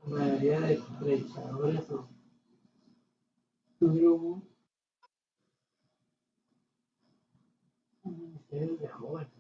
La mayoría de predicadores tuvieron un ministerio de jóvenes.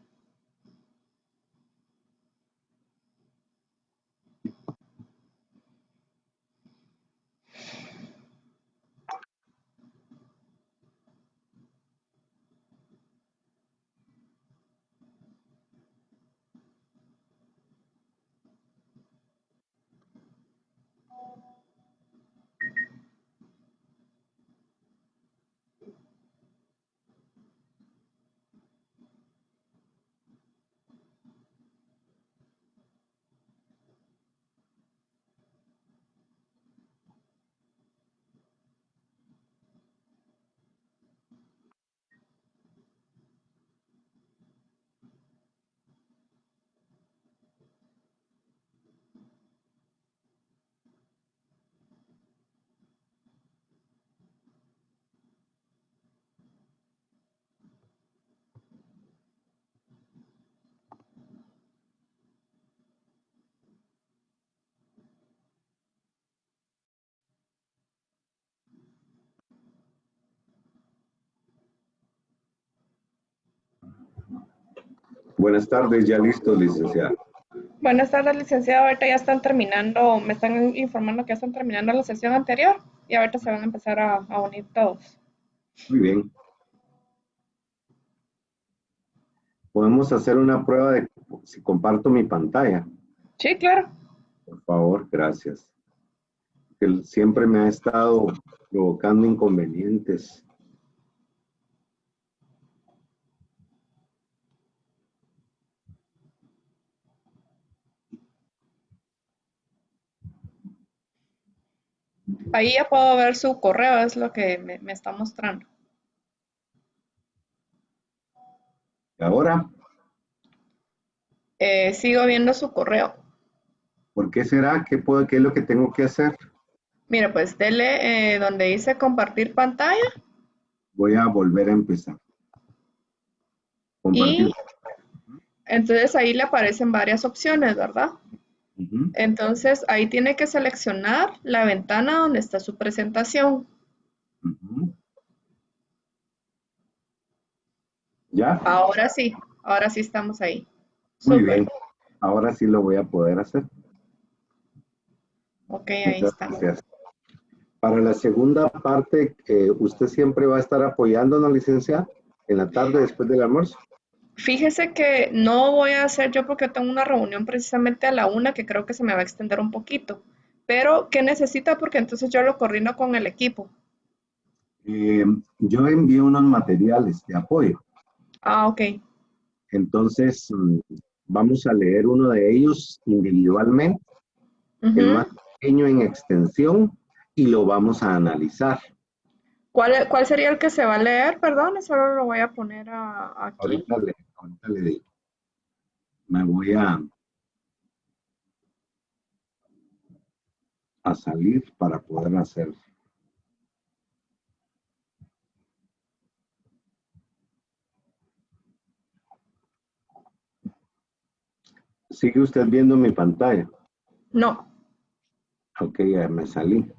Buenas tardes, ya listo, licenciada. Buenas tardes, licenciado. Ahorita ya están terminando, me están informando que ya están terminando la sesión anterior y ahorita se van a empezar a unir todos. Muy bien. Podemos hacer una prueba de si comparto mi pantalla. Sí, claro. Por favor, gracias. Que siempre me ha estado provocando inconvenientes. Ahí ya puedo ver su correo, es lo que me está mostrando. ¿Y ahora? Sigo viendo su correo. ¿Por qué será? ¿Qué es lo que tengo que hacer? Mira, pues dele donde dice compartir pantalla Voy a volver a empezar. Compartir. y entonces ahí le aparecen varias opciones, ¿verdad? Ujú. Entonces ahí tiene que seleccionar la ventana donde está su presentación. Ujú. ¿Ya? Ahora sí estamos ahí. Muy Súper. bien. Ahora sí lo voy a poder hacer. Ok, ahí Muchas está. gracias. Para la segunda parte, ¿usted siempre va a estar apoyándonos, licenciada? En la tarde, después del almuerzo. Fíjese que no voy a hacer yo porque tengo una reunión precisamente a la 1 que creo que se me va a extender un poquito. Pero, ¿qué necesita? Porque entonces yo lo coordino con el equipo. Yo envié unos materiales de apoyo. Ah, ok. Entonces, vamos a leer uno de ellos individualmente, el más Ujú. pequeño en extensión, y lo vamos a analizar. ¿Cuál sería el que se va a leer? Perdón, solo lo voy a poner aquí. Ahorita le digo. Me voy a salir para poder hacer. ¿Sigue usted viendo mi pantalla? No. Ok, ya me salí.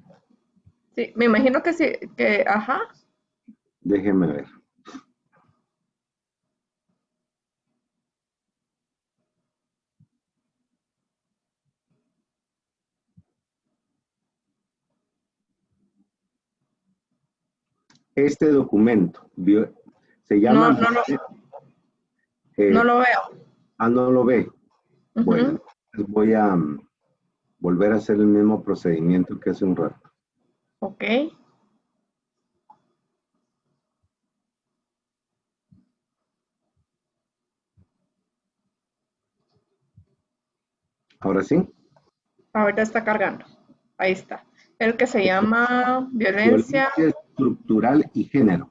Sí, me imagino que sí, ajá. Déjeme ver. Este documento se No, llama, no eh, lo veo. no lo ve. Bueno, Ujú. entonces voy a volver a hacer el mismo procedimiento que hace un rato. Ok. Ahora sí, Ahorita está cargando. Ahí está. El que se llama violencia. violencia estructural y género.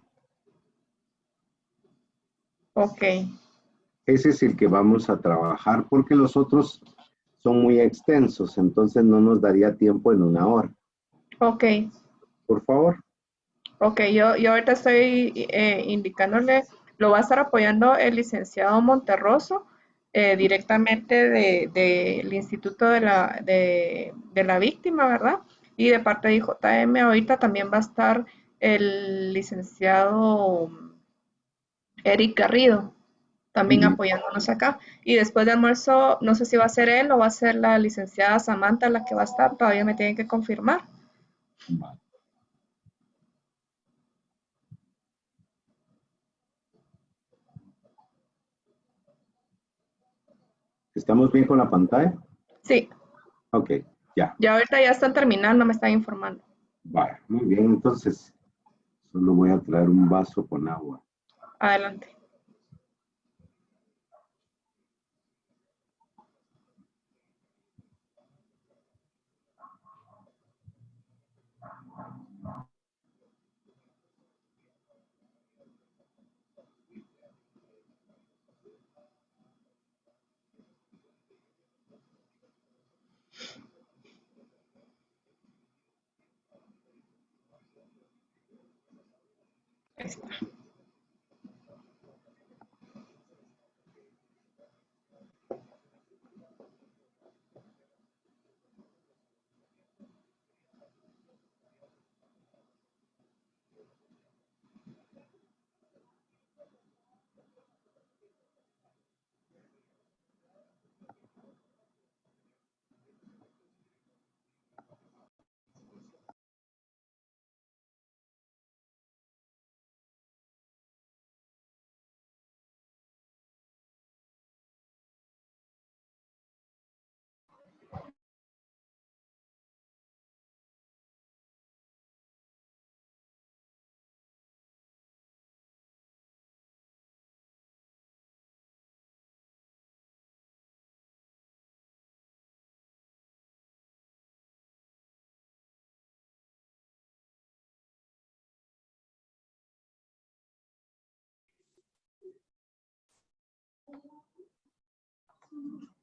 Ok. Ese es el que vamos a trabajar porque los otros son muy extensos, entonces no nos daría tiempo en una hora. Ok. Por favor. Ok, yo ahorita estoy indicándole, lo va a estar apoyando el licenciado Monterroso. directamente del instituto de la víctima, ¿verdad? Y de parte de IJM ahorita también va a estar el licenciado Eric Garrido, también Ujú. apoyándonos acá. Y después de almuerzo, no sé si va a ser él o va a ser la licenciada Samantha la que va a estar, todavía me tienen que confirmar. Vale. ¿Estamos bien con la pantalla? Sí, Ok, ya. ya ahorita ya están terminando, me están informando. Vale, muy bien. Entonces, solo voy a traer un vaso con agua. Adelante. Ahí está.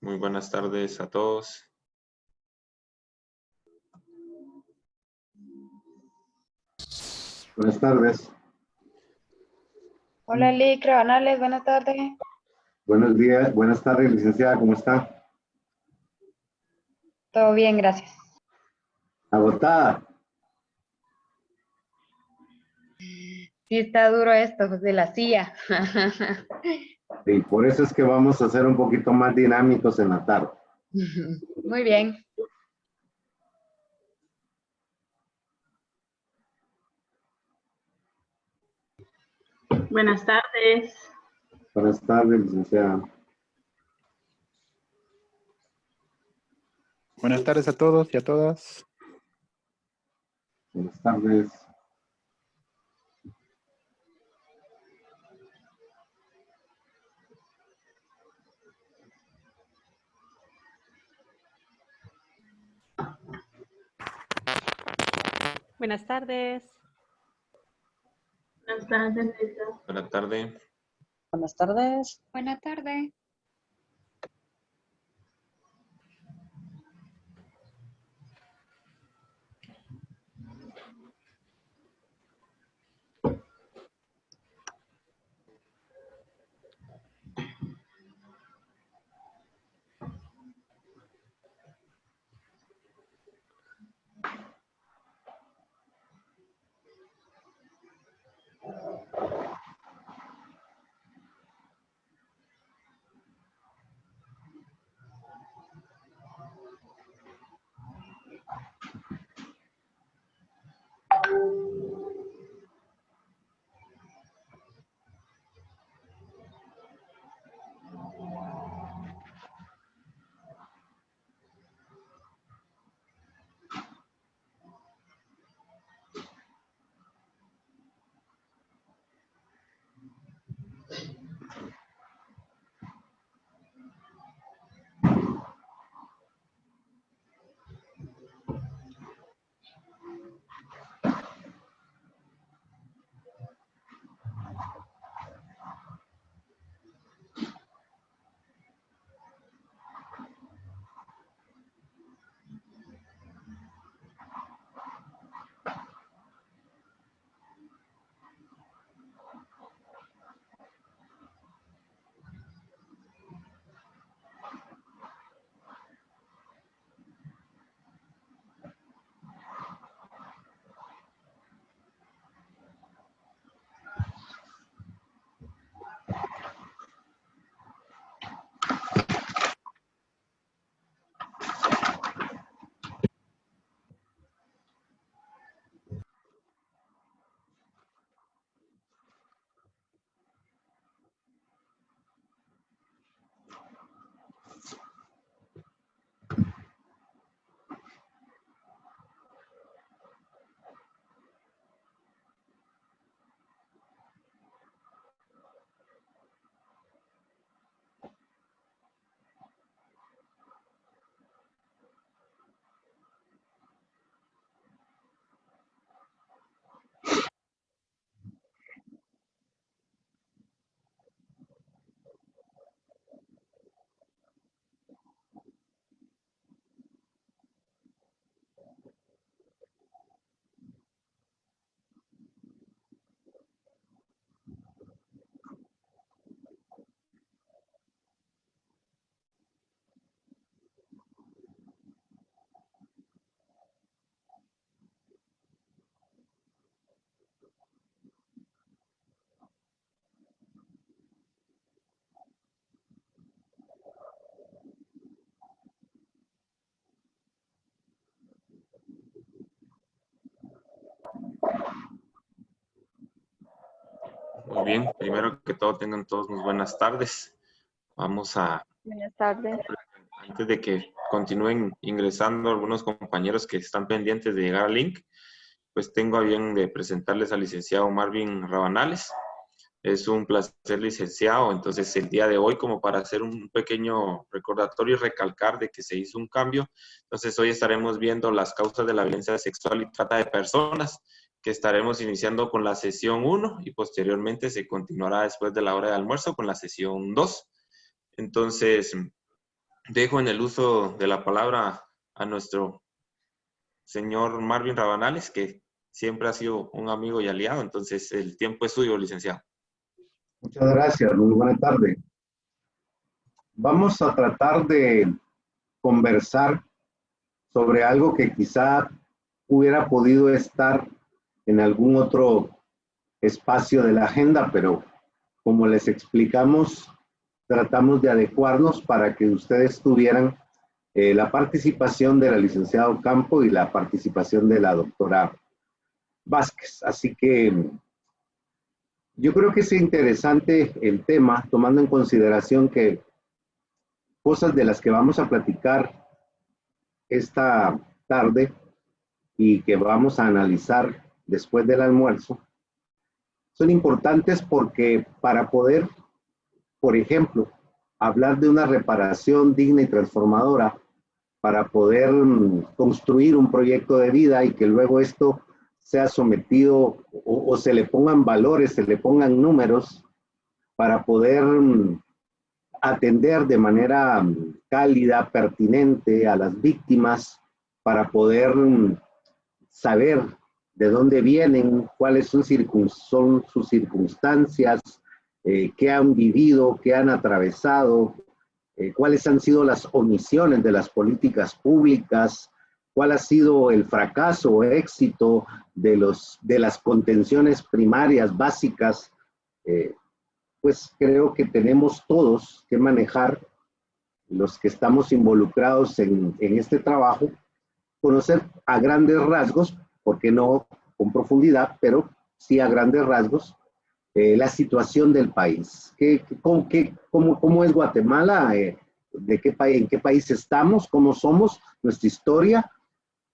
Muy buenas tardes a todos. Buenas tardes. Hola, Lic, Rabanales, buenas tardes. Buenos días. Buenas tardes, licenciada. ¿Cómo está? Todo bien, gracias. Agotada. Sí está duro esto de la silla. Y por eso es que vamos a ser un poquito más dinámicos en la tarde. Muy bien. Buenas tardes. Buenas tardes, licenciada. Buenas tardes a todos y a todas. Buenas tardes. Buenas tardes. Buenas tardes, Lisa. Buenas tardes. Buenas tardes. Buenas tardes. Muy bien, primero que todo tengan todos muy buenas tardes. Vamos a, Buenas tardes. antes de que continúen ingresando algunos compañeros que están pendientes de llegar al link, pues tengo a bien de presentarles al licenciado Marvin Rabanales. Es un placer, licenciado. Entonces, el día de hoy, como para hacer un pequeño recordatorio y recalcar de que se hizo un cambio, entonces hoy estaremos viendo las causas de la violencia sexual y trata de personas, que estaremos iniciando con la sesión 1 y posteriormente se continuará después de la hora de almuerzo con la sesión 2. Entonces, dejo en el uso de la palabra a nuestro señor Marvin Rabanales, que siempre ha sido un amigo y aliado. Entonces, el tiempo es suyo, licenciado. Muchas gracias, muy buena tarde. Vamos a tratar de conversar sobre algo que quizá hubiera podido estar en algún otro espacio de la agenda, pero como les explicamos, tratamos de adecuarnos para que ustedes tuvieran la participación de la licenciada Ocampo y la participación de la doctora Vázquez. Así que yo creo que es interesante el tema, tomando en consideración que cosas de las que vamos a platicar esta tarde y que vamos a analizar después del almuerzo son importantes porque para poder, por ejemplo, hablar de una reparación digna y transformadora, para poder construir un proyecto de vida y que luego esto sea sometido o se le pongan valores, se le pongan números para poder atender de manera cálida, pertinente a las víctimas, para poder saber de dónde vienen, cuáles son sus circunstancias, qué han vivido, qué han atravesado, cuáles han sido las omisiones de las políticas públicas, cuál ha sido el fracaso o éxito de las contenciones primarias básicas. Pues creo que tenemos todos que manejar, los que estamos involucrados en este trabajo, conocer a grandes rasgos, porque no con profundidad, pero sí a grandes rasgos, la situación del país. ¿Cómo es Guatemala? ¿En qué país estamos? ¿Cómo somos? Nuestra historia.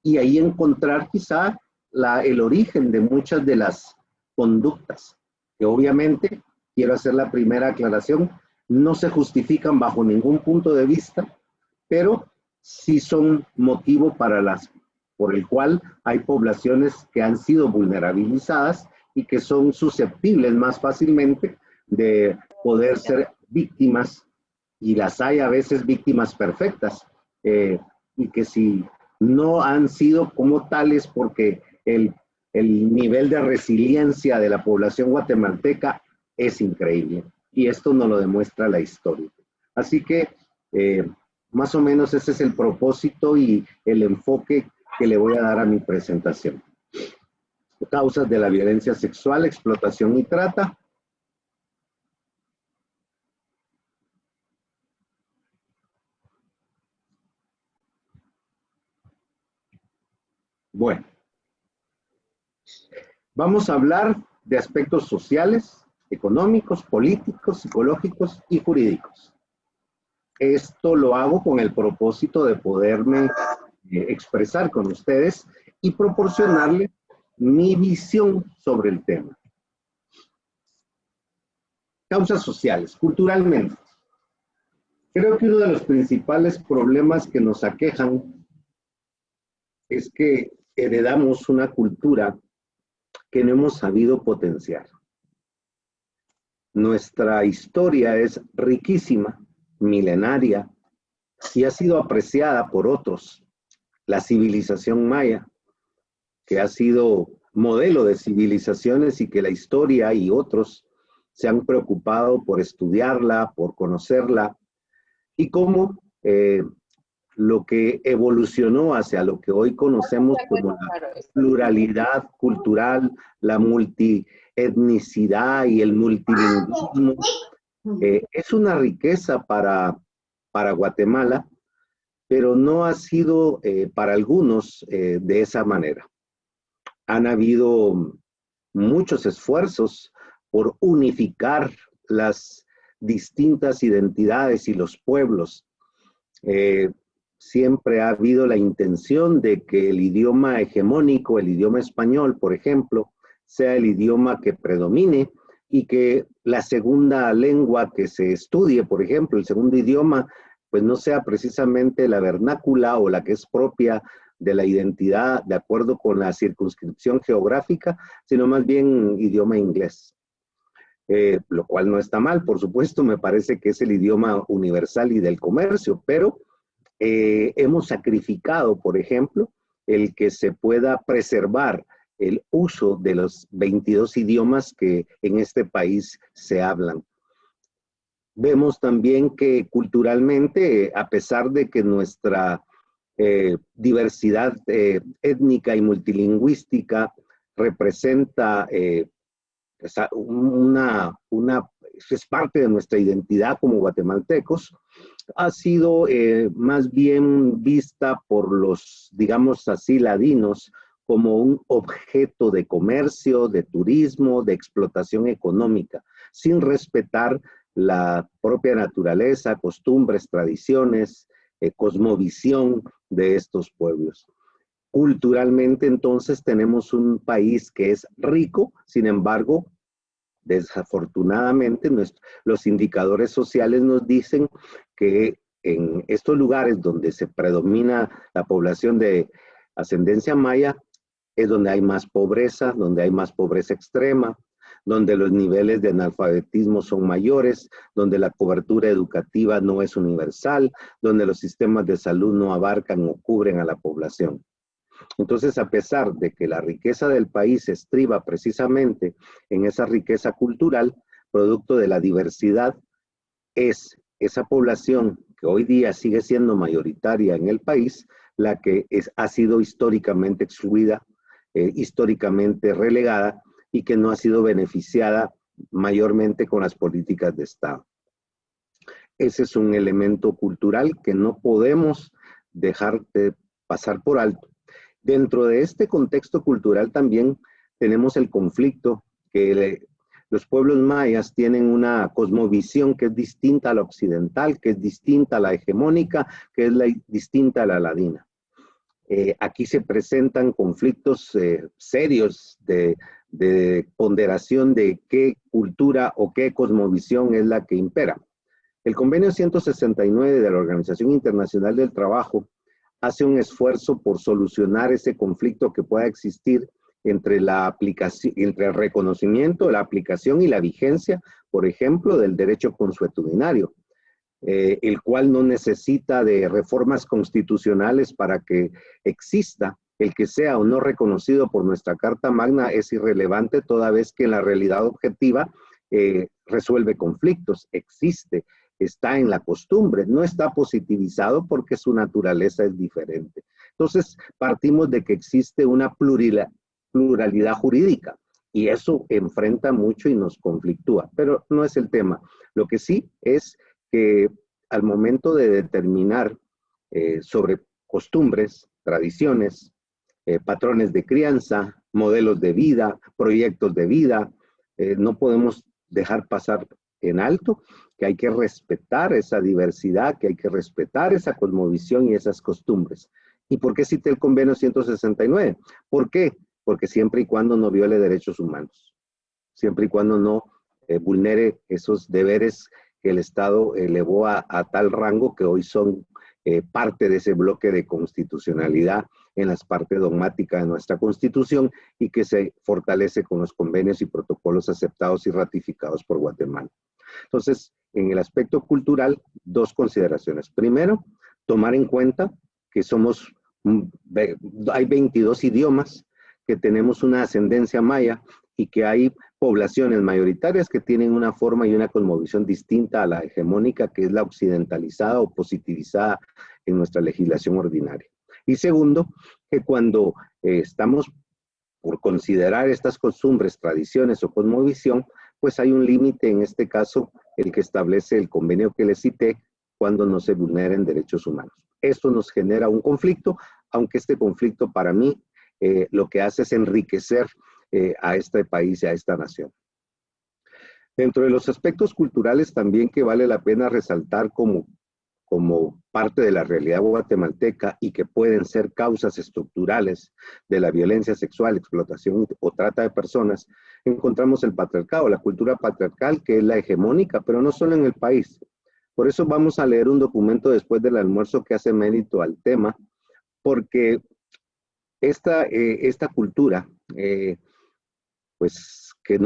Y ahí encontrar quizá el origen de muchas de las conductas, que obviamente, quiero hacer la primera aclaración, no se justifican bajo ningún punto de vista, pero sí son motivo por el cual hay poblaciones que han sido vulnerabilizadas y que son susceptibles más fácilmente de poder ser víctimas, y las hay a veces víctimas perfectas, y que si no han sido como tales porque el nivel de resiliencia de la población guatemalteca es increíble, y esto nos lo demuestra la historia. Así que más o menos ese es el propósito y el enfoque que le voy a dar a mi presentación. Causas de la violencia sexual, explotación y trata. Bueno, vamos a hablar de aspectos sociales, económicos, políticos, psicológicos y jurídicos. Esto lo hago con el propósito de poderme expresar con ustedes y proporcionarles mi visión sobre el tema. Causas sociales, culturalmente. Creo que uno de los principales problemas que nos aquejan es que heredamos una cultura que no hemos sabido potenciar. Nuestra historia es riquísima, milenaria, y ha sido apreciada por otros. La civilización maya, que ha sido modelo de civilizaciones y que la historia y otros se han preocupado por estudiarla, por conocerla, y cómo lo que evolucionó hacia lo que hoy conocemos como la pluralidad cultural, la multietnicidad y el multilingüismo, es una riqueza para Guatemala, pero no ha sido para algunos de esa manera. Han habido muchos esfuerzos por unificar las distintas identidades y los pueblos. Siempre ha habido la intención de que el idioma hegemónico, el idioma español, por ejemplo, sea el idioma que predomine y que la segunda lengua que se estudie, por ejemplo, el segundo idioma, pues no sea precisamente la vernácula o la que es propia de la identidad de acuerdo con la circunscripción geográfica, sino más bien idioma inglés. Lo cual no está mal, por supuesto, me parece que es el idioma universal y del comercio, pero hemos sacrificado, por ejemplo, el que se pueda preservar el uso de los 22 idiomas que en este país se hablan. Vemos también que culturalmente, a pesar de que nuestra diversidad étnica y multilingüística representa es parte de nuestra identidad como guatemaltecos, ha sido más bien vista por los, digamos así, ladinos como un objeto de comercio, de turismo, de explotación económica, sin respetar la propia naturaleza, costumbres, tradiciones, cosmovisión de estos pueblos. Culturalmente, entonces, tenemos un país que es rico, sin embargo, desafortunadamente, los indicadores sociales nos dicen que en estos lugares donde se predomina la población de ascendencia maya, es donde hay más pobreza extrema, donde los niveles de analfabetismo son mayores, donde la cobertura educativa no es universal, donde los sistemas de salud no abarcan o cubren a la población. Entonces, a pesar de que la riqueza del país estriba precisamente en esa riqueza cultural, producto de la diversidad, es esa población que hoy día sigue siendo mayoritaria en el país, la que ha sido históricamente excluida, históricamente relegada y que no ha sido beneficiada mayormente con las políticas de Estado. Ese es un elemento cultural que no podemos dejar de pasar por alto. Dentro de este contexto cultural también tenemos el conflicto que los pueblos mayas tienen una cosmovisión que es distinta a la occidental, que es distinta a la hegemónica, que es distinta a la ladina. Aquí se presentan conflictos serios de ponderación de qué cultura o qué cosmovisión es la que impera. El convenio 169 de la Organización Internacional del Trabajo hace un esfuerzo por solucionar ese conflicto que pueda existir entre entre el reconocimiento, la aplicación y la vigencia, por ejemplo, del derecho consuetudinario, el cual no necesita de reformas constitucionales para que exista. El que sea o no reconocido por nuestra Carta Magna es irrelevante toda vez que en la realidad objetiva resuelve conflictos, existe, está en la costumbre, no está positivizado porque su naturaleza es diferente. Entonces, partimos de que existe una pluralidad jurídica y eso enfrenta mucho y nos conflictúa, pero no es el tema. Lo que sí es que al momento de determinar sobre costumbres, tradiciones, patrones de crianza, modelos de vida, proyectos de vida, no podemos dejar pasar en alto que hay que respetar esa diversidad, que hay que respetar esa cosmovisión y esas costumbres. ¿Y por qué cité el convenio 169? ¿Por qué? Porque siempre y cuando no viole derechos humanos, siempre y cuando no vulnere esos deberes que el Estado elevó a tal rango que hoy son parte de ese bloque de constitucionalidad en las partes dogmáticas de nuestra Constitución y que se fortalece con los convenios y protocolos aceptados y ratificados por Guatemala. Entonces, en el aspecto cultural, dos consideraciones. Primero, tomar en cuenta que hay 22 idiomas, que tenemos una ascendencia maya y que hay poblaciones mayoritarias que tienen una forma y una cosmovisión distinta a la hegemónica, que es la occidentalizada o positivizada en nuestra legislación ordinaria. Y segundo, que cuando estamos por considerar estas costumbres, tradiciones o cosmovisión, pues hay un límite, en este caso, el que establece el convenio que les cité, cuando no se vulneren derechos humanos. Esto nos genera un conflicto, aunque este conflicto para mí lo que hace es enriquecer a este país y a esta nación. Dentro de los aspectos culturales también que vale la pena resaltar como parte de la realidad guatemalteca y que pueden ser causas estructurales de la violencia sexual, explotación o trata de personas, encontramos el patriarcado, la cultura patriarcal, que es la hegemónica, pero no solo en el país. Por eso vamos a leer un documento después del almuerzo que hace mérito al tema, porque esta cultura, pues que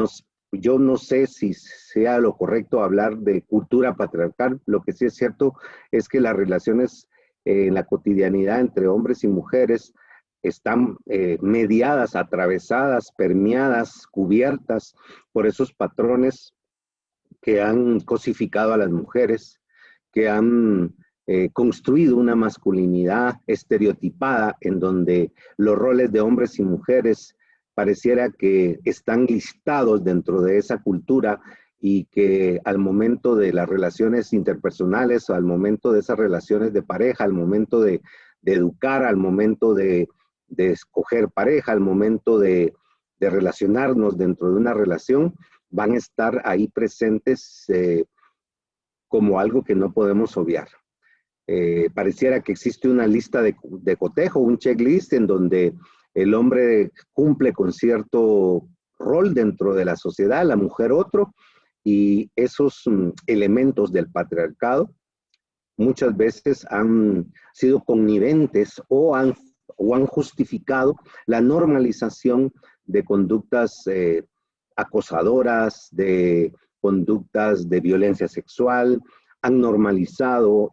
yo no sé si sea lo correcto hablar de cultura patriarcal. Lo que sí es cierto es que las relaciones en la cotidianidad entre hombres y mujeres están mediadas, atravesadas, permeadas, cubiertas por esos patrones que han cosificado a las mujeres, que han construido una masculinidad estereotipada en donde los roles de hombres y mujeres pareciera que están listados dentro de esa cultura y que al momento de las relaciones interpersonales, al momento de esas relaciones de pareja, al momento de educar, al momento de escoger pareja, al momento de relacionarnos dentro de una relación, van a estar ahí presentes como algo que no podemos obviar. Pareciera que existe una lista de cotejo, un checklist en donde el hombre cumple con cierto rol dentro de la sociedad, la mujer otro, y esos elementos del patriarcado muchas veces han sido conniventes o han justificado la normalización de conductas acosadoras, de conductas de violencia sexual, han normalizado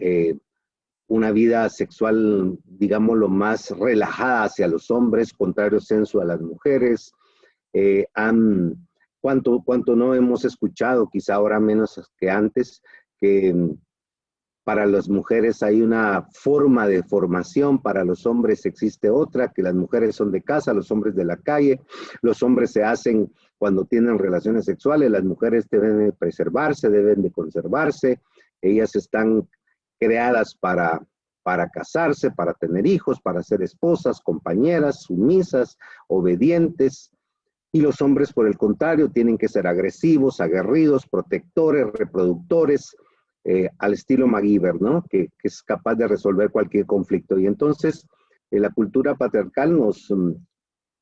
una vida sexual, digamos, lo más relajada hacia los hombres, contrario censo a las mujeres. ¿Cuánto no hemos escuchado, quizá ahora menos que antes, que para las mujeres hay una forma de formación, para los hombres existe otra, que las mujeres son de casa, los hombres de la calle, los hombres se hacen cuando tienen relaciones sexuales, las mujeres deben de preservarse, deben de conservarse, ellas están creadas para casarse, para tener hijos, para ser esposas, compañeras, sumisas, obedientes, y los hombres, por el contrario, tienen que ser agresivos, aguerridos, protectores, reproductores, al estilo MacGyver, ¿no? Que es capaz de resolver cualquier conflicto. Y entonces, la cultura patriarcal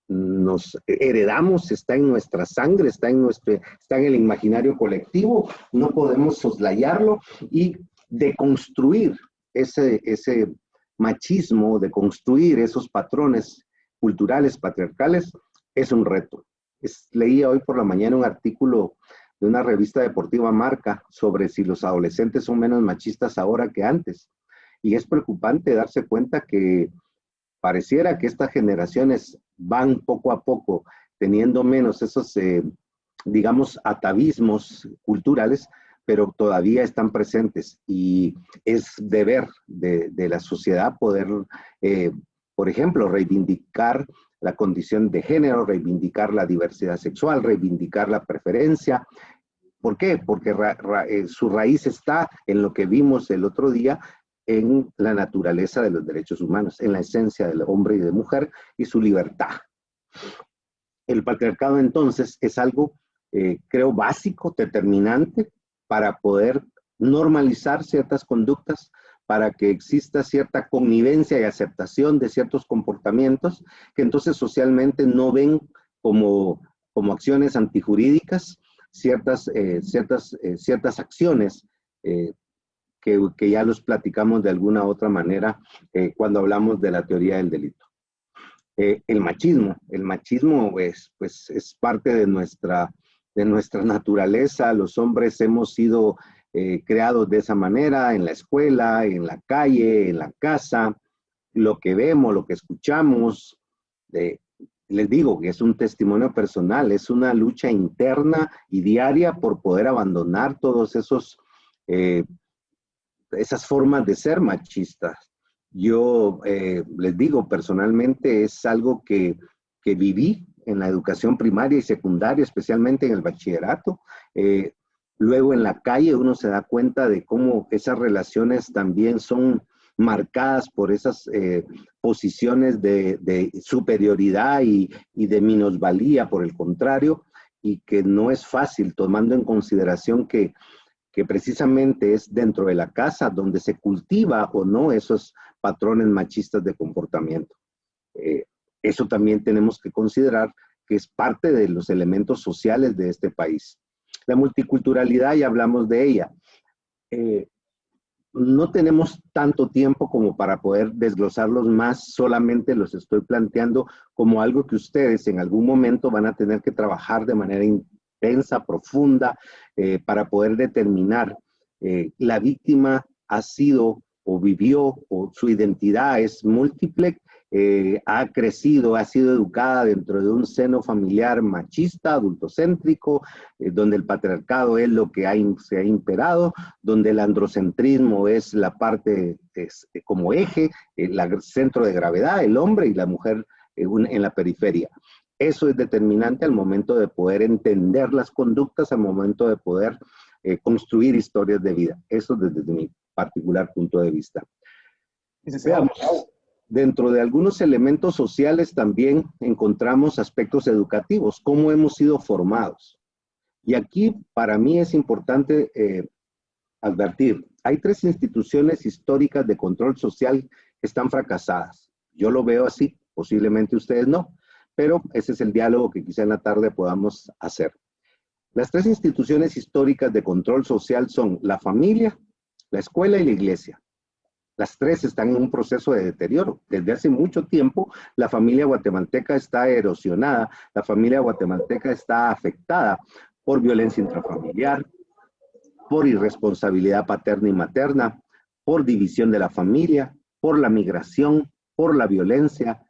nos heredamos, está en nuestra sangre, está en el imaginario colectivo, no podemos soslayarlo y deconstruir ese machismo, deconstruir esos patrones culturales patriarcales es un reto. Leía hoy por la mañana un artículo de una revista deportiva Marca sobre si los adolescentes son menos machistas ahora que antes. Y es preocupante darse cuenta que pareciera que estas generaciones van poco a poco teniendo menos esos, digamos, atavismos culturales, pero todavía están presentes. Y es deber de la sociedad poder, por ejemplo, reivindicar la condición de género, reivindicar la diversidad sexual, reivindicar la preferencia. ¿Por qué? Porque su raíz está en lo que vimos el otro día, en la naturaleza de los derechos humanos, en la esencia del hombre y de mujer y su libertad. El patriarcado entonces es algo, creo, básico, determinante para poder normalizar ciertas conductas, para que exista cierta connivencia y aceptación de ciertos comportamientos que entonces socialmente no ven como acciones antijurídicas, ciertas acciones que ya los platicamos de alguna otra manera cuando hablamos de la teoría del delito. El machismo es parte de nuestra naturaleza. Los hombres hemos sido creados de esa manera, en la escuela, en la calle, en la casa, lo que vemos, lo que escuchamos. Les digo que es un testimonio personal, es una lucha interna y diaria por poder abandonar todos esas formas de ser machistas. Yo les digo, personalmente es algo que viví en la educación primaria y secundaria, especialmente en el bachillerato. Luego en la calle uno se da cuenta de cómo esas relaciones también son marcadas por esas posiciones de superioridad y de minusvalía, por el contrario, y que no es fácil, tomando en consideración que precisamente es dentro de la casa donde se cultiva o no esos patrones machistas de comportamiento. Eso también tenemos que considerar que es parte de los elementos sociales de este país. La multiculturalidad, ya hablamos de ella. No tenemos tanto tiempo como para poder desglosarlos más, solamente los estoy planteando como algo que ustedes en algún momento van a tener que trabajar de manera intensa, profunda, para poder determinar la víctima ha sido o vivió o su identidad es múltiple, ha crecido, ha sido educada dentro de un seno familiar machista, adultocéntrico, donde el patriarcado es lo que se ha imperado, donde el androcentrismo es la parte como eje, el centro de gravedad, el hombre y la mujer en la periferia. Eso es determinante al momento de poder entender las conductas, al momento de poder construir historias de vida. Eso desde mi particular punto de vista. Veamos, dentro de algunos elementos sociales también encontramos aspectos educativos, cómo hemos sido formados. Y aquí para mí es importante advertir, hay 3 instituciones históricas de control social que están fracasadas. Yo lo veo así, posiblemente ustedes no, pero ese es el diálogo que quizá en la tarde podamos hacer. Las 3 instituciones históricas de control social son la familia, la escuela y la iglesia. Las 3 están en un proceso de deterioro. Desde hace mucho tiempo, la familia guatemalteca está erosionada, la familia guatemalteca está afectada por violencia intrafamiliar, por irresponsabilidad paterna y materna, por división de la familia, por la migración, por la violencia.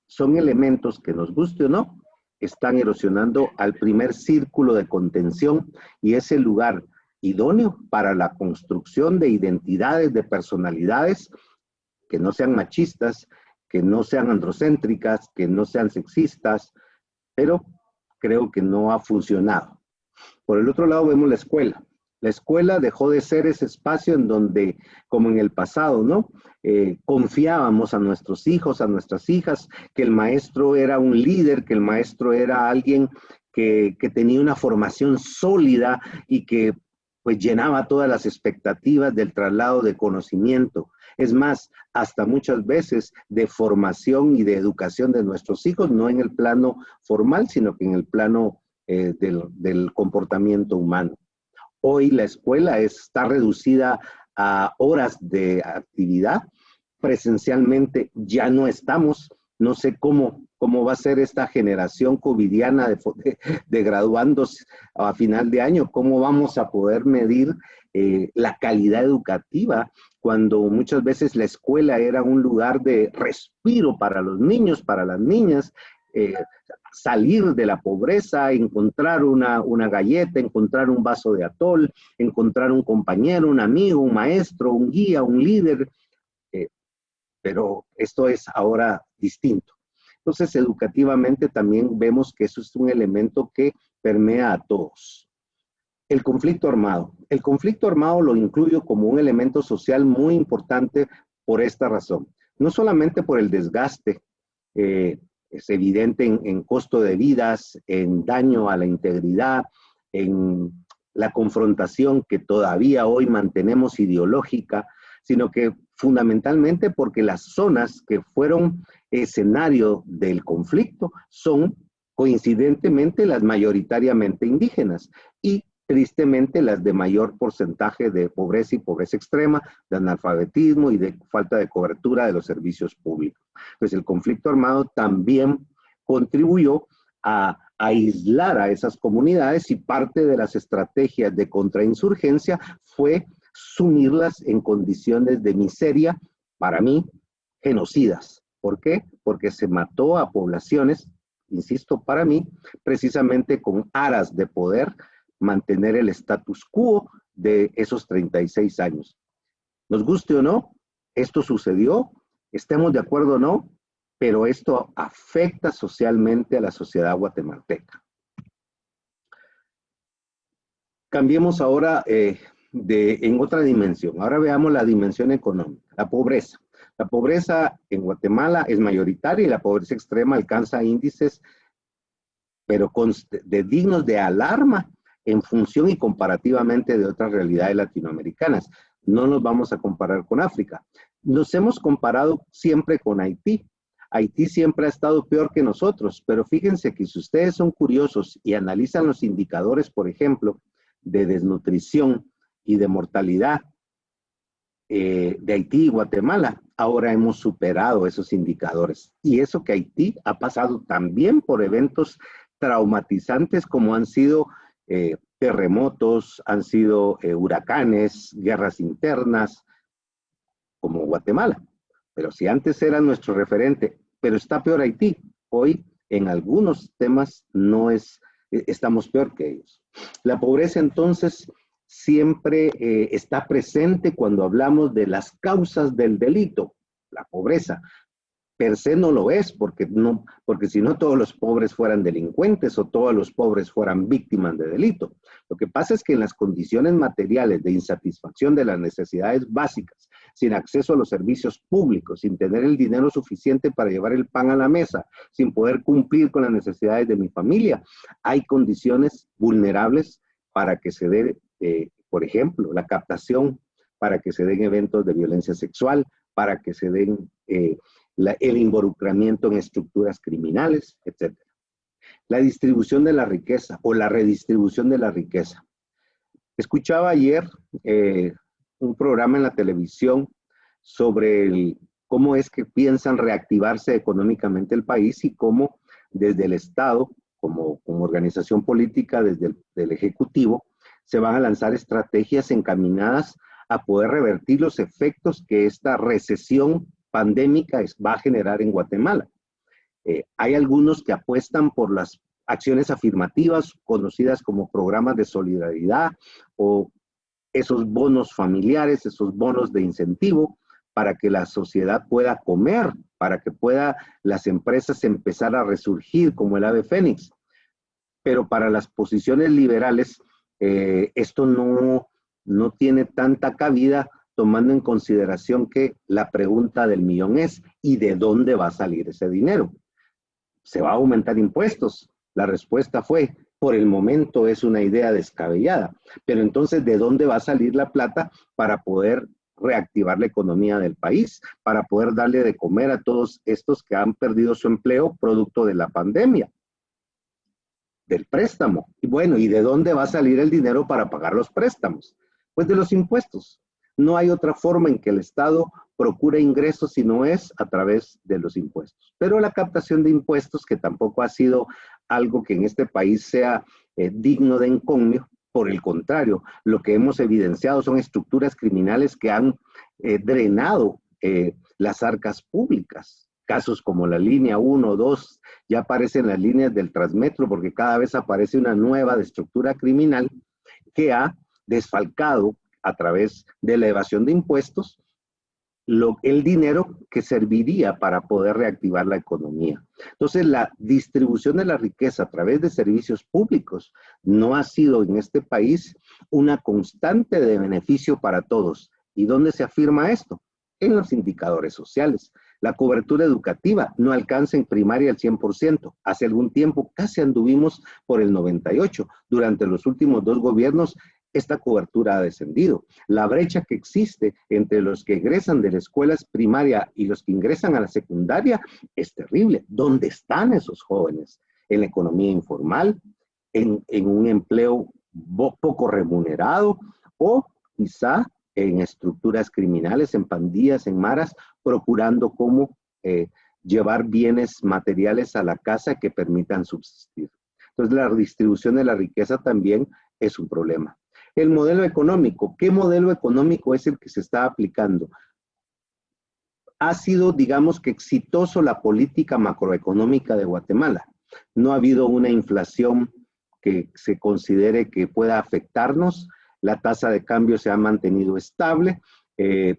Son elementos que, nos guste o no, están erosionando al primer círculo de contención y ese lugar idóneo para la construcción de identidades, de personalidades que no sean machistas, que no sean androcéntricas, que no sean sexistas, pero creo que no ha funcionado. Por el otro lado vemos la escuela. La escuela dejó de ser ese espacio en donde, como en el pasado, ¿no? Confiábamos a nuestros hijos, a nuestras hijas, que el maestro era un líder, que el maestro era alguien que tenía una formación sólida y que pues llenaba todas las expectativas del traslado de conocimiento. Es más, hasta muchas veces de formación y de educación de nuestros hijos, no en el plano formal, sino que en el plano del comportamiento humano. Hoy la escuela está reducida a horas de actividad. Presencialmente ya no estamos. No sé cómo va a ser esta generación covidiana de graduandos a final de año. ¿Cómo vamos a poder medir la calidad educativa cuando muchas veces la escuela era un lugar de respiro para los niños, para las niñas? Salir de la pobreza, encontrar una galleta, encontrar un vaso de atol, encontrar un compañero, un amigo, un maestro, un guía, un líder, pero esto es ahora distinto. Entonces, educativamente también vemos que eso es un elemento que permea a todos. El conflicto armado. El conflicto armado lo incluyo como un elemento social muy importante por esta razón. No solamente por el desgaste, es evidente en costo de vidas, en daño a la integridad, en la confrontación que todavía hoy mantenemos ideológica, sino que fundamentalmente porque las zonas que fueron escenario del conflicto son coincidentemente las mayoritariamente indígenas y tristemente las de mayor porcentaje de pobreza y pobreza extrema, de analfabetismo y de falta de cobertura de los servicios públicos. Pues el conflicto armado también contribuyó a aislar a esas comunidades y parte de las estrategias de contrainsurgencia fue sumirlas en condiciones de miseria, para mí, genocidas. ¿Por qué? Porque se mató a poblaciones, insisto, para mí, precisamente con aras de poder mantener el status quo de esos 36 años. Nos guste o no, esto sucedió, estemos de acuerdo o no, pero esto afecta socialmente a la sociedad guatemalteca. Cambiemos ahora en otra dimensión. Ahora veamos la dimensión económica, la pobreza. La pobreza en Guatemala es mayoritaria y la pobreza extrema alcanza índices pero de dignos de alarma en función y comparativamente de otras realidades latinoamericanas. No nos vamos a comparar con África. Nos hemos comparado siempre con Haití. Haití siempre ha estado peor que nosotros, pero fíjense que si ustedes son curiosos y analizan los indicadores, por ejemplo, de desnutrición y de mortalidad de Haití y Guatemala, ahora hemos superado esos indicadores. Y eso que Haití ha pasado también por eventos traumatizantes como han sido terremotos, han sido huracanes, guerras internas, como Guatemala. Pero si antes era nuestro referente, pero está peor Haití, hoy en algunos temas no es, estamos peor que ellos. La pobreza entonces siempre está presente cuando hablamos de las causas del delito. La pobreza per se no lo es, porque si no todos los pobres fueran delincuentes o todos los pobres fueran víctimas de delito. Lo que pasa es que en las condiciones materiales de insatisfacción de las necesidades básicas, sin acceso a los servicios públicos, sin tener el dinero suficiente para llevar el pan a la mesa, sin poder cumplir con las necesidades de mi familia, hay condiciones vulnerables para que se dé, por ejemplo, la captación, para que se den eventos de violencia sexual, para que se den el involucramiento en estructuras criminales, etc. La distribución de la riqueza o la redistribución de la riqueza. Escuchaba ayer un programa en la televisión sobre cómo es que piensan reactivarse económicamente el país y cómo desde el Estado, como organización política, desde el Ejecutivo, se van a lanzar estrategias encaminadas a poder revertir los efectos que esta recesión pandémica va a generar en Guatemala. Hay algunos que apuestan por las acciones afirmativas conocidas como programas de solidaridad o esos bonos familiares, esos bonos de incentivo para que la sociedad pueda comer, para que puedan las empresas empezar a resurgir como el ave fénix. Pero para las posiciones liberales esto no tiene tanta cabida, tomando en consideración que la pregunta del millón es, ¿y de dónde va a salir ese dinero? ¿Se va a aumentar impuestos? La respuesta fue, por el momento es una idea descabellada, pero entonces, ¿de dónde va a salir la plata para poder reactivar la economía del país, para poder darle de comer a todos estos que han perdido su empleo producto de la pandemia? Del préstamo. Y bueno, ¿y de dónde va a salir el dinero para pagar los préstamos? Pues de los impuestos. No hay otra forma en que el Estado procure ingresos si no es a través de los impuestos. Pero la captación de impuestos, que tampoco ha sido algo que en este país sea digno de encomio, por el contrario, lo que hemos evidenciado son estructuras criminales que han drenado las arcas públicas. Casos como la línea 1, 2, ya aparecen las líneas del Transmetro porque cada vez aparece una nueva estructura criminal que ha desfalcado a través de la evasión de impuestos el dinero que serviría para poder reactivar la economía. Entonces, la distribución de la riqueza a través de servicios públicos no ha sido en este país una constante de beneficio para todos. ¿Y dónde se afirma esto? En los indicadores sociales. La cobertura educativa no alcanza en primaria el 100%. Hace algún tiempo casi anduvimos por el 98%. Durante los últimos 2 gobiernos, esta cobertura ha descendido. La brecha que existe entre los que egresan de las escuelas primaria y los que ingresan a la secundaria es terrible. ¿Dónde están esos jóvenes? En la economía informal, en un empleo poco remunerado o quizá en estructuras criminales, en pandillas, en maras, procurando cómo llevar bienes materiales a la casa que permitan subsistir. Entonces, la redistribución de la riqueza también es un problema. El modelo económico. ¿Qué modelo económico es el que se está aplicando? Ha sido, digamos que exitoso la política macroeconómica de Guatemala. No ha habido una inflación que se considere que pueda afectarnos. La tasa de cambio se ha mantenido estable. El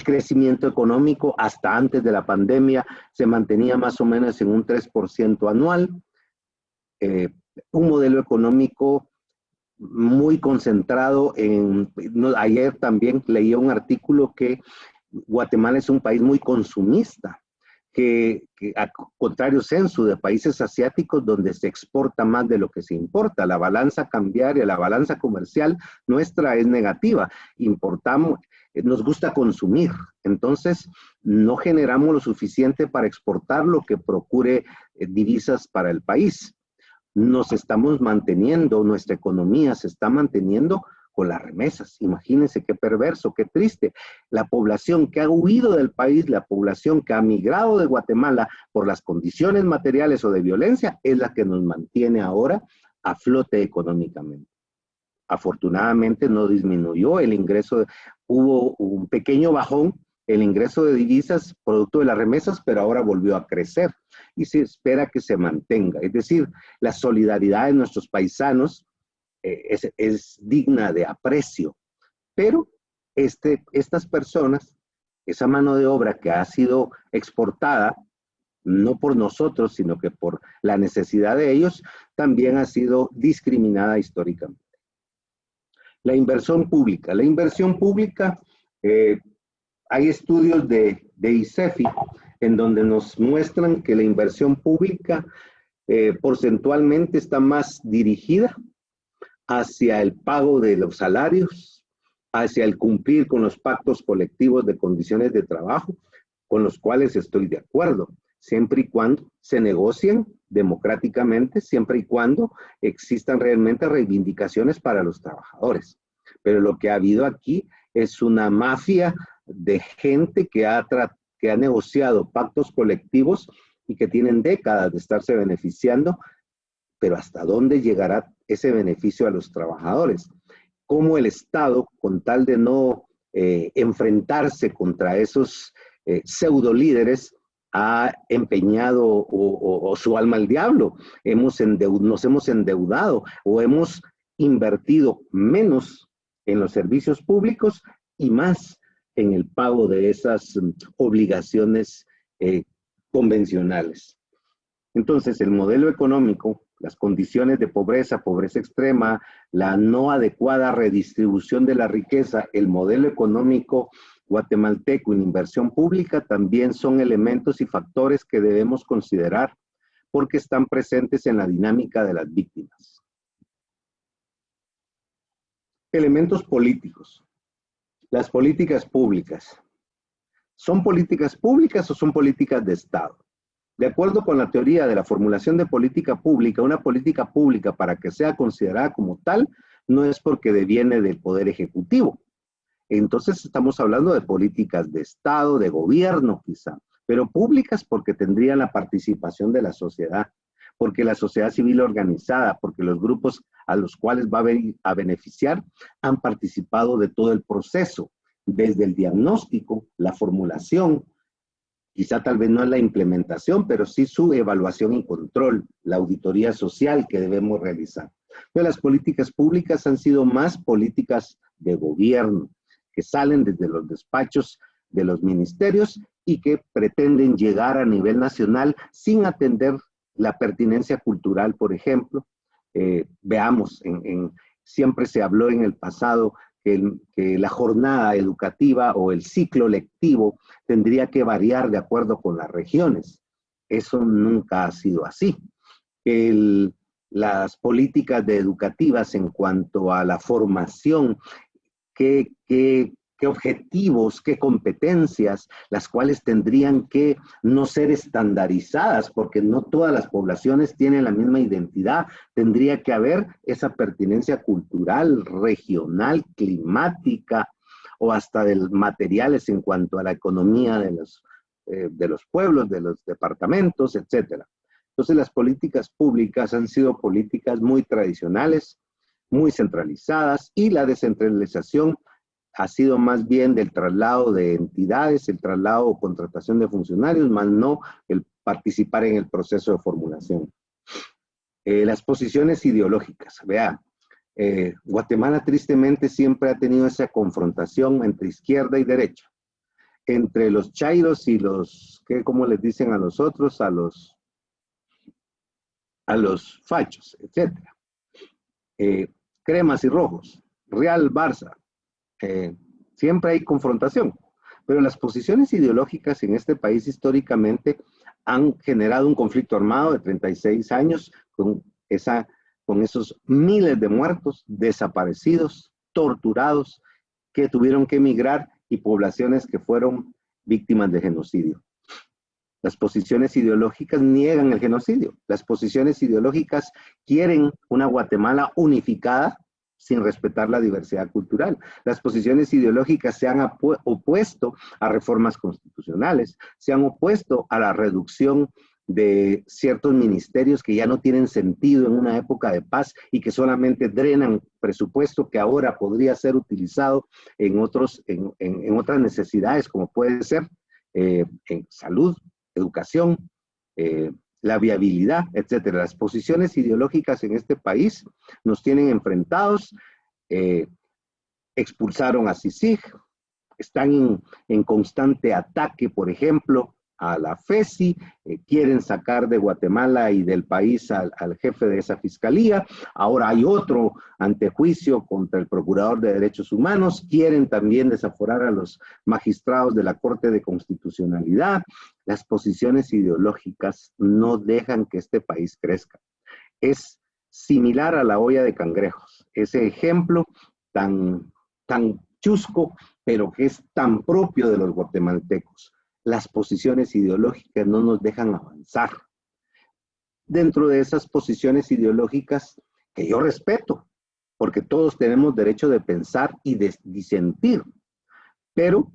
crecimiento económico hasta antes de la pandemia se mantenía más o menos en un 3% anual. Un modelo económico muy concentrado ayer también leía un artículo que Guatemala es un país muy consumista. que a contrario censo de países asiáticos donde se exporta más de lo que se importa. La balanza cambiaria, la balanza comercial nuestra es negativa. Importamos, nos gusta consumir, entonces no generamos lo suficiente para exportar lo que procure divisas para el país. Nos estamos manteniendo, nuestra economía se está manteniendo con las remesas. Imagínense qué perverso, qué triste. La población que ha huido del país, la población que ha migrado de Guatemala por las condiciones materiales o de violencia, es la que nos mantiene ahora a flote económicamente. Afortunadamente no disminuyó el ingreso, hubo un pequeño bajón, el ingreso de divisas producto de las remesas, pero ahora volvió a crecer y se espera que se mantenga. Es decir, la solidaridad de nuestros paisanos es digna de aprecio, pero estas personas, esa mano de obra que ha sido exportada, no por nosotros, sino que por la necesidad de ellos, también ha sido discriminada históricamente. La inversión pública. La inversión pública, hay estudios de ICEFI en donde nos muestran que la inversión pública porcentualmente está más dirigida hacia el pago de los salarios, hacia el cumplir con los pactos colectivos de condiciones de trabajo, con los cuales estoy de acuerdo, siempre y cuando se negocien democráticamente, siempre y cuando existan realmente reivindicaciones para los trabajadores. Pero lo que ha habido aquí es una mafia de gente que ha negociado pactos colectivos y que tienen décadas de estarse beneficiando, pero ¿hasta dónde llegará ese beneficio a los trabajadores? ¿Cómo el Estado, con tal de no enfrentarse contra esos pseudo líderes, ha empeñado o su alma al diablo? Nos hemos endeudado o hemos invertido menos en los servicios públicos y más en el pago de esas obligaciones convencionales. Entonces, el modelo económico, las condiciones de pobreza, pobreza extrema, la no adecuada redistribución de la riqueza, el modelo económico guatemalteco en inversión pública también son elementos y factores que debemos considerar porque están presentes en la dinámica de las víctimas. Elementos políticos. Las políticas públicas. ¿Son políticas públicas o son políticas de Estado? De acuerdo con la teoría de la formulación de política pública, una política pública para que sea considerada como tal, no es porque deviene del Poder Ejecutivo. Entonces estamos hablando de políticas de Estado, de gobierno quizá, pero públicas porque tendrían la participación de la sociedad, porque la sociedad civil organizada, porque los grupos a los cuales va a beneficiar han participado de todo el proceso, desde el diagnóstico, la formulación, quizá tal vez no es la implementación, pero sí su evaluación y control, la auditoría social que debemos realizar. Pero las políticas públicas han sido más políticas de gobierno, que salen desde los despachos de los ministerios y que pretenden llegar a nivel nacional sin atender la pertinencia cultural, por ejemplo. Veamos, siempre se habló en el pasado que la jornada educativa o el ciclo lectivo tendría que variar de acuerdo con las regiones. Eso nunca ha sido así. Las políticas educativas en cuanto a la formación, qué objetivos, qué competencias, las cuales tendrían que no ser estandarizadas, porque no todas las poblaciones tienen la misma identidad. Tendría que haber esa pertinencia cultural, regional, climática, o hasta de materiales en cuanto a la economía de los pueblos, de los departamentos, etc. Entonces, las políticas públicas han sido políticas muy tradicionales, muy centralizadas, y la descentralización ha sido más bien del traslado de entidades, el traslado o contratación de funcionarios, más no el participar en el proceso de formulación. Las posiciones ideológicas. Vea, Guatemala tristemente siempre ha tenido esa confrontación entre izquierda y derecha, entre los chairos y los, ¿cómo les dicen a los otros? A los fachos, etc. Cremas y rojos, Real, Barça. Siempre hay confrontación, Pero las posiciones ideológicas en este país históricamente han generado un conflicto armado de 36 años con esos miles de muertos, desaparecidos, torturados, que tuvieron que emigrar y poblaciones que fueron víctimas de genocidio. Las posiciones ideológicas niegan el genocidio. Las posiciones ideológicas quieren una Guatemala unificada sin respetar la diversidad cultural. Las posiciones ideológicas se han opuesto a reformas constitucionales, se han opuesto a la reducción de ciertos ministerios que ya no tienen sentido en una época de paz y que solamente drenan presupuesto que ahora podría ser utilizado en otras necesidades, como puede ser en salud, educación, la viabilidad, etcétera. Las posiciones ideológicas en este país nos tienen enfrentados, expulsaron a CICIG, están en constante ataque, por ejemplo, a la FESI, quieren sacar de Guatemala y del país al jefe de esa fiscalía. Ahora hay otro antejuicio contra el Procurador de Derechos Humanos, quieren también desaforar a los magistrados de la Corte de Constitucionalidad. Las posiciones ideológicas no dejan que este país crezca. Es similar a la olla de cangrejos, ese ejemplo tan chusco, pero que es tan propio de los guatemaltecos. Las posiciones ideológicas no nos dejan avanzar. Dentro de esas posiciones ideológicas, que yo respeto, porque todos tenemos derecho de pensar y de disentir, pero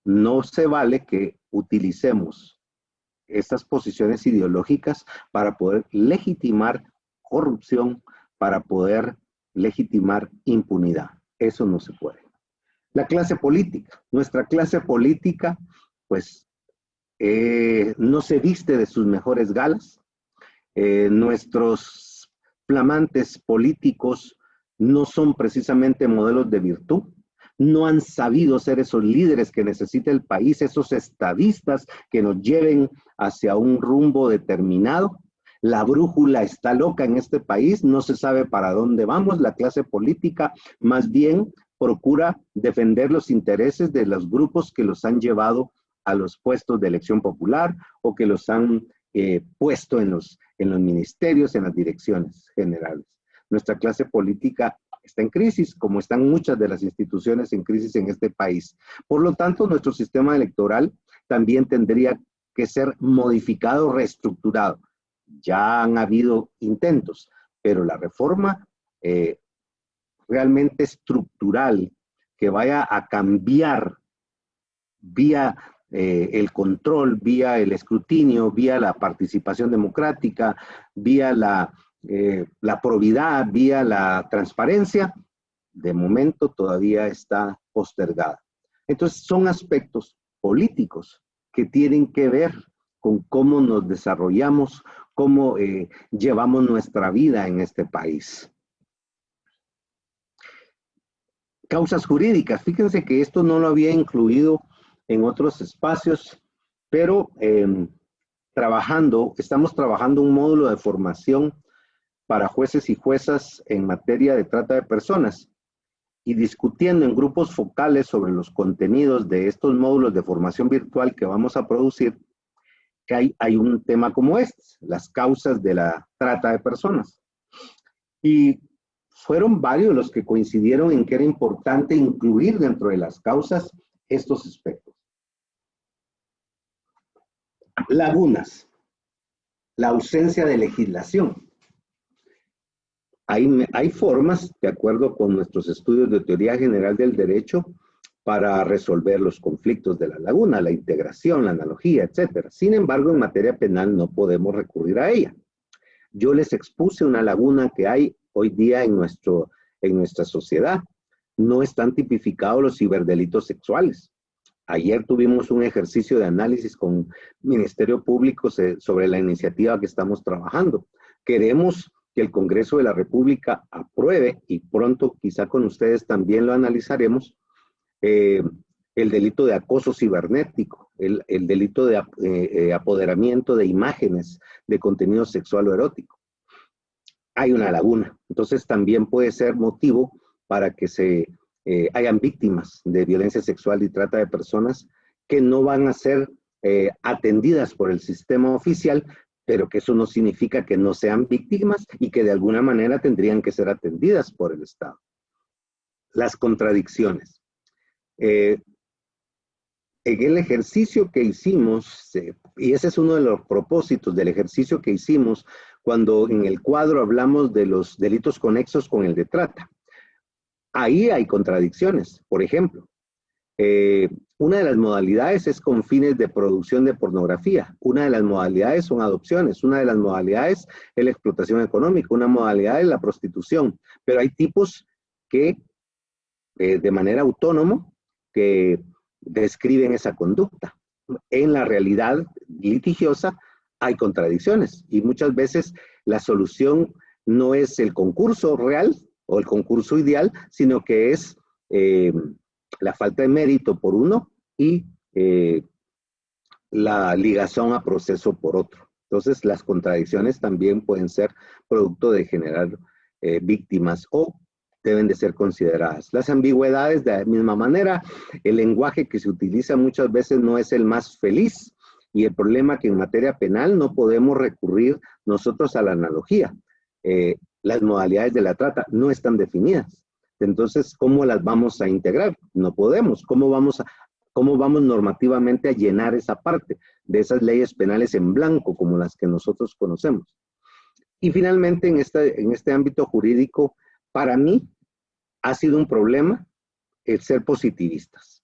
no se vale que utilicemos estas posiciones ideológicas para poder legitimar corrupción, para poder legitimar impunidad. Eso no se puede. La clase política, nuestra clase política, pues, no se viste de sus mejores galas. Nuestros flamantes políticos no son precisamente modelos de virtud, no han sabido ser esos líderes que necesita el país, esos estadistas que nos lleven hacia un rumbo determinado. La brújula está loca en este país, no se sabe para dónde vamos. La clase política más bien procura defender los intereses de los grupos que los han llevado a los puestos de elección popular o que los han puesto en los ministerios, en las direcciones generales. Nuestra clase política está en crisis, como están muchas de las instituciones en crisis en este país. Por lo tanto, nuestro sistema electoral también tendría que ser modificado, reestructurado. Ya han habido intentos, pero la reforma realmente estructural que vaya a cambiar vía el control, vía el escrutinio, vía la participación democrática, vía la probidad, vía la transparencia, de momento todavía está postergada. Entonces son aspectos políticos que tienen que ver con cómo nos desarrollamos, cómo llevamos nuestra vida en este país. Causas jurídicas. Fíjense que esto no lo había incluido en otros espacios, pero estamos trabajando un módulo de formación para jueces y juezas en materia de trata de personas y discutiendo en grupos focales sobre los contenidos de estos módulos de formación virtual que vamos a producir, que hay un tema como este, las causas de la trata de personas. Y fueron varios los que coincidieron en que era importante incluir dentro de las causas estos aspectos. Lagunas. La ausencia de legislación. Hay formas, de acuerdo con nuestros estudios de teoría general del derecho, para resolver los conflictos de la laguna, la integración, la analogía, etc. Sin embargo, en materia penal no podemos recurrir a ella. Yo les expuse una laguna que hay hoy día en nuestra sociedad. No están tipificados los ciberdelitos sexuales. Ayer tuvimos un ejercicio de análisis con el Ministerio Público sobre la iniciativa que estamos trabajando. Queremos que el Congreso de la República apruebe, y pronto quizá con ustedes también lo analizaremos, el delito de acoso cibernético, el delito de apoderamiento de imágenes de contenido sexual o erótico. Hay una laguna, entonces también puede ser motivo para que hayan víctimas de violencia sexual y trata de personas que no van a ser atendidas por el sistema oficial, pero que eso no significa que no sean víctimas y que de alguna manera tendrían que ser atendidas por el Estado. Las contradicciones. En el ejercicio que hicimos, y ese es uno de los propósitos del ejercicio que hicimos cuando en el cuadro hablamos de los delitos conexos con el de trata. Ahí hay contradicciones. Por ejemplo, una de las modalidades es con fines de producción de pornografía. Una de las modalidades son adopciones. Una de las modalidades es la explotación económica. Una modalidad es la prostitución. Pero hay tipos que de manera autónoma que describen esa conducta. En la realidad litigiosa hay contradicciones y muchas veces la solución no es el concurso real o el concurso ideal, sino que es la falta de mérito por uno y la ligación a proceso por otro. Entonces, las contradicciones también pueden ser producto de generar víctimas o deben de ser consideradas. Las ambigüedades, de la misma manera, el lenguaje que se utiliza muchas veces no es el más feliz y el problema que en materia penal no podemos recurrir nosotros a la analogía. Las modalidades de la trata no están definidas. Entonces, ¿cómo las vamos a integrar? No podemos. ¿Cómo vamos normativamente a llenar esa parte de esas leyes penales en blanco como las que nosotros conocemos? Y finalmente, en este ámbito jurídico, para mí ha sido un problema el ser positivistas.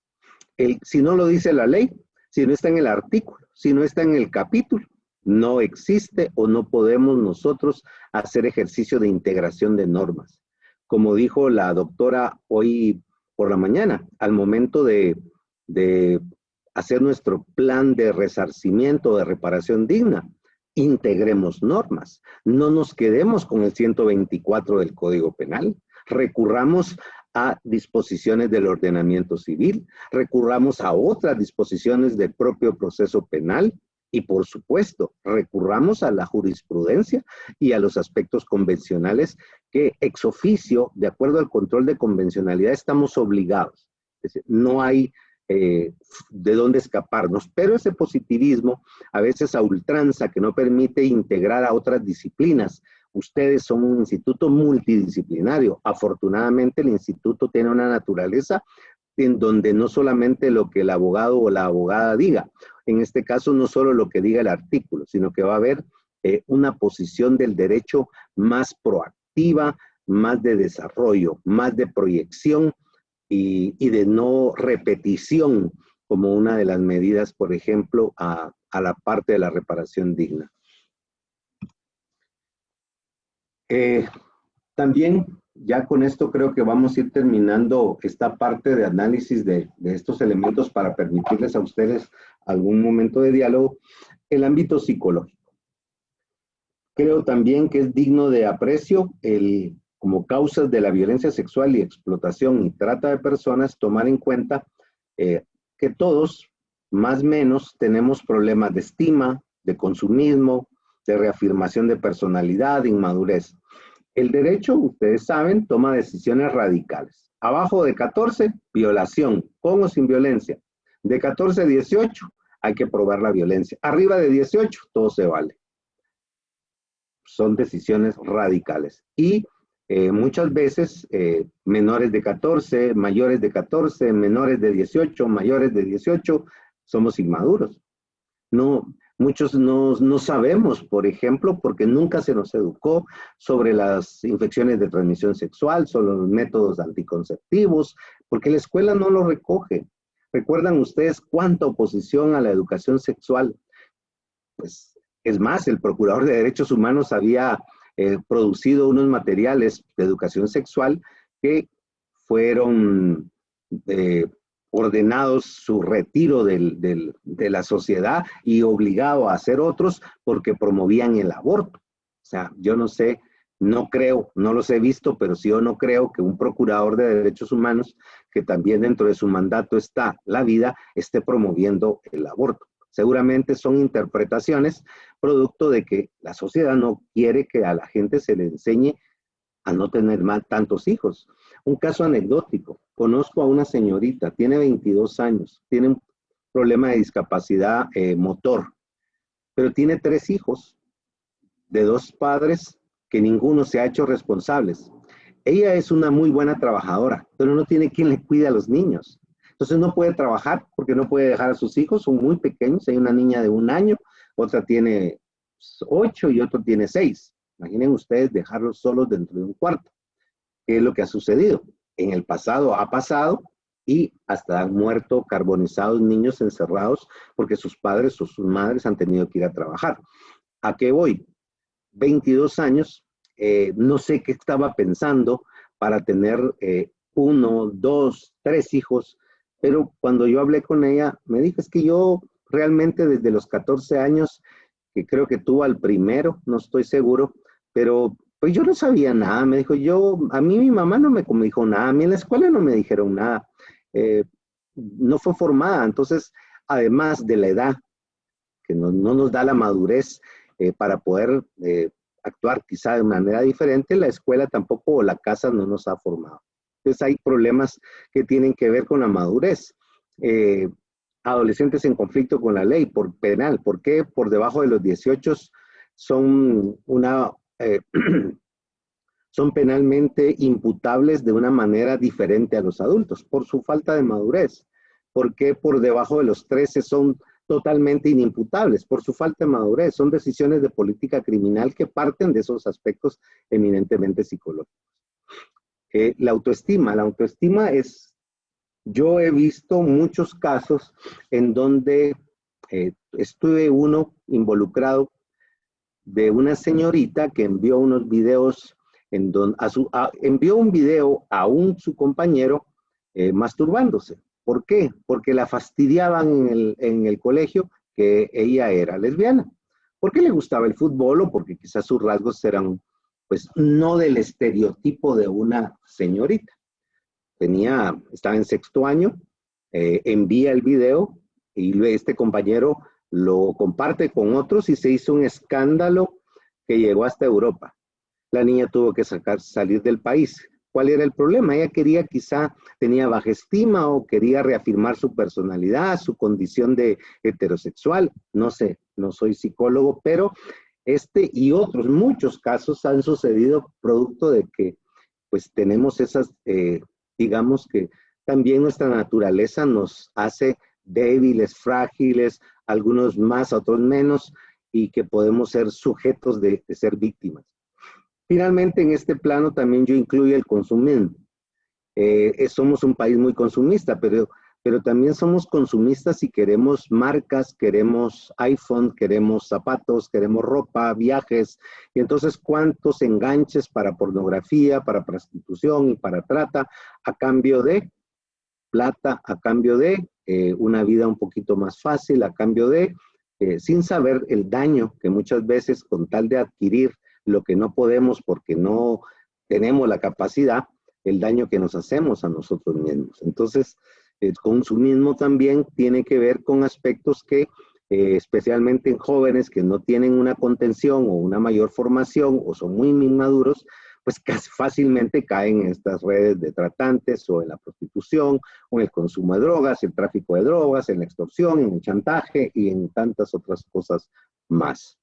Si no lo dice la ley, si no está en el artículo, si no está en el capítulo, no existe o no podemos nosotros hacer ejercicio de integración de normas. Como dijo la doctora hoy por la mañana, al momento de hacer nuestro plan de resarcimiento, de reparación digna, integremos normas. No nos quedemos con el 124 del Código Penal. Recurramos a disposiciones del ordenamiento civil, recurramos a otras disposiciones del propio proceso penal y, por supuesto, recurramos a la jurisprudencia y a los aspectos convencionales que ex oficio, de acuerdo al control de convencionalidad, estamos obligados. Es decir, no hay de dónde escaparnos, pero ese positivismo, a veces a ultranza, que no permite integrar a otras disciplinas. Ustedes son un instituto multidisciplinario. Afortunadamente, el instituto tiene una naturaleza en donde no solamente lo que el abogado o la abogada diga, en este caso no solo lo que diga el artículo, sino que va a haber una posición del derecho más proactiva, más de desarrollo, más de proyección y de no repetición como una de las medidas, por ejemplo, a la parte de la reparación digna. También, ya con esto creo que vamos a ir terminando esta parte de análisis de estos elementos para permitirles a ustedes algún momento de diálogo. El ámbito psicológico. Creo también que es digno de aprecio como causas de la violencia sexual y explotación y trata de personas, tomar en cuenta que todos, más o menos, tenemos problemas de estima, de consumismo, de reafirmación de personalidad, de inmadurez. El derecho, ustedes saben, toma decisiones radicales. Abajo de 14, violación, con o sin violencia. De 14 a 18, hay que probar la violencia. Arriba de 18, todo se vale. Son decisiones radicales. Y muchas veces menores de 14, mayores de 14, menores de 18, mayores de 18, somos inmaduros. Muchos no sabemos, por ejemplo, porque nunca se nos educó sobre las infecciones de transmisión sexual, sobre los métodos anticonceptivos, porque la escuela no lo recoge. ¿Recuerdan ustedes cuánta oposición a la educación sexual? Pues, es más, el Procurador de Derechos Humanos había producido unos materiales de educación sexual que fueron ordenados su retiro de la sociedad y obligado a hacer otros porque promovían el aborto. O sea, yo no sé, no creo, no los he visto, pero sí yo no creo que un procurador de derechos humanos, que también dentro de su mandato está la vida, esté promoviendo el aborto. Seguramente son interpretaciones producto de que la sociedad no quiere que a la gente se le enseñe a no tener tantos hijos. Un caso anecdótico. Conozco a una señorita, tiene 22 años, tiene problema de discapacidad motor, pero tiene 3 hijos de 2 padres que ninguno se ha hecho responsables. Ella es una muy buena trabajadora, pero no tiene quien le cuide a los niños. Entonces no puede trabajar porque no puede dejar a sus hijos, son muy pequeños. Hay una niña de 1 año, otra tiene 8 y otro tiene 6. Imaginen ustedes dejarlos solos dentro de un cuarto. ¿Qué es lo que ha sucedido? En el pasado ha pasado y hasta han muerto carbonizados niños encerrados porque sus padres o sus madres han tenido que ir a trabajar. ¿A qué voy? 22 años, no sé qué estaba pensando para tener 1, 2, 3 hijos, pero cuando yo hablé con ella, me dijo, es que yo realmente desde los 14 años, que creo que tuvo al primero, no estoy seguro, pero pues yo no sabía nada, me dijo, a mí mi mamá no me dijo nada, a mí en la escuela no me dijeron nada, no fue formada, entonces, además de la edad, que no nos da la madurez para poder actuar quizá de manera diferente, la escuela tampoco o la casa no nos ha formado. Entonces hay problemas que tienen que ver con la madurez. Adolescentes en conflicto con la ley por penal. ¿Por qué? Por debajo de los 18 son son penalmente imputables de una manera diferente a los adultos por su falta de madurez. ¿Por qué por debajo de los 13 son totalmente inimputables? Por su falta de madurez. Son decisiones de política criminal que parten de esos aspectos eminentemente psicológicos. La autoestima es, yo he visto muchos casos en donde estuve uno involucrado de una señorita que envió unos videos, envió un video a su compañero masturbándose. ¿Por qué? Porque la fastidiaban en el colegio que ella era lesbiana. Porque le gustaba el fútbol o porque quizás sus rasgos eran, pues, no del estereotipo de una señorita. Estaba en 6º año, envía el video y este compañero lo comparte con otros y se hizo un escándalo que llegó hasta Europa. La niña tuvo que salir del país. ¿Cuál era el problema? Ella tenía baja estima o quería reafirmar su personalidad, su condición de heterosexual. No sé, no soy psicólogo, pero este y otros muchos casos han sucedido producto de que pues tenemos esas, digamos que también nuestra naturaleza nos hace débiles, frágiles, algunos más, otros menos, y que podemos ser sujetos de ser víctimas. Finalmente, en este plano también yo incluyo el consumismo. Somos un país muy consumista, pero también somos consumistas si queremos marcas, queremos iPhone, queremos zapatos, queremos ropa, viajes, y entonces cuántos enganches para pornografía, para prostitución y para trata, a cambio de plata, a cambio de una vida un poquito más fácil, a cambio de, sin saber el daño que muchas veces con tal de adquirir lo que no podemos porque no tenemos la capacidad, el daño que nos hacemos a nosotros mismos. Entonces, el consumismo también tiene que ver con aspectos que, especialmente en jóvenes que no tienen una contención o una mayor formación o son muy inmaduros, pues casi fácilmente caen en estas redes de tratantes o en la prostitución o en el consumo de drogas, el tráfico de drogas, en la extorsión, en el chantaje y en tantas otras cosas más.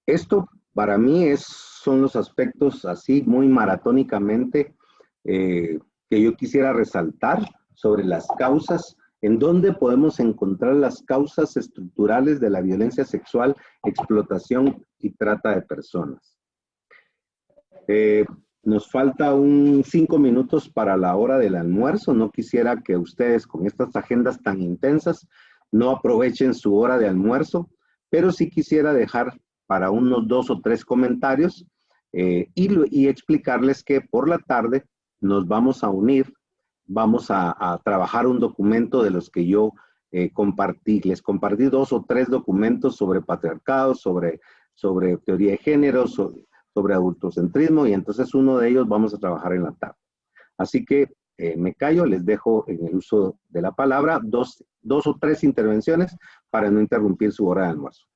Esto para mí son los aspectos así muy maratónicamente que yo quisiera resaltar sobre las causas, en dónde podemos encontrar las causas estructurales de la violencia sexual, explotación y trata de personas. Nos falta 5 minutos para la hora del almuerzo. No quisiera que ustedes con estas agendas tan intensas no aprovechen su hora de almuerzo, pero sí quisiera dejar para unos 2 o 3 comentarios y explicarles que por la tarde nos vamos a unir, vamos a trabajar un documento de los que yo compartí. Les compartí 2 o 3 documentos sobre patriarcado, sobre teoría de género, sobre adultocentrismo, y entonces uno de ellos vamos a trabajar en la tarde. Así que me callo, les dejo en el uso de la palabra 2 o 3 intervenciones para no interrumpir su hora de almuerzo.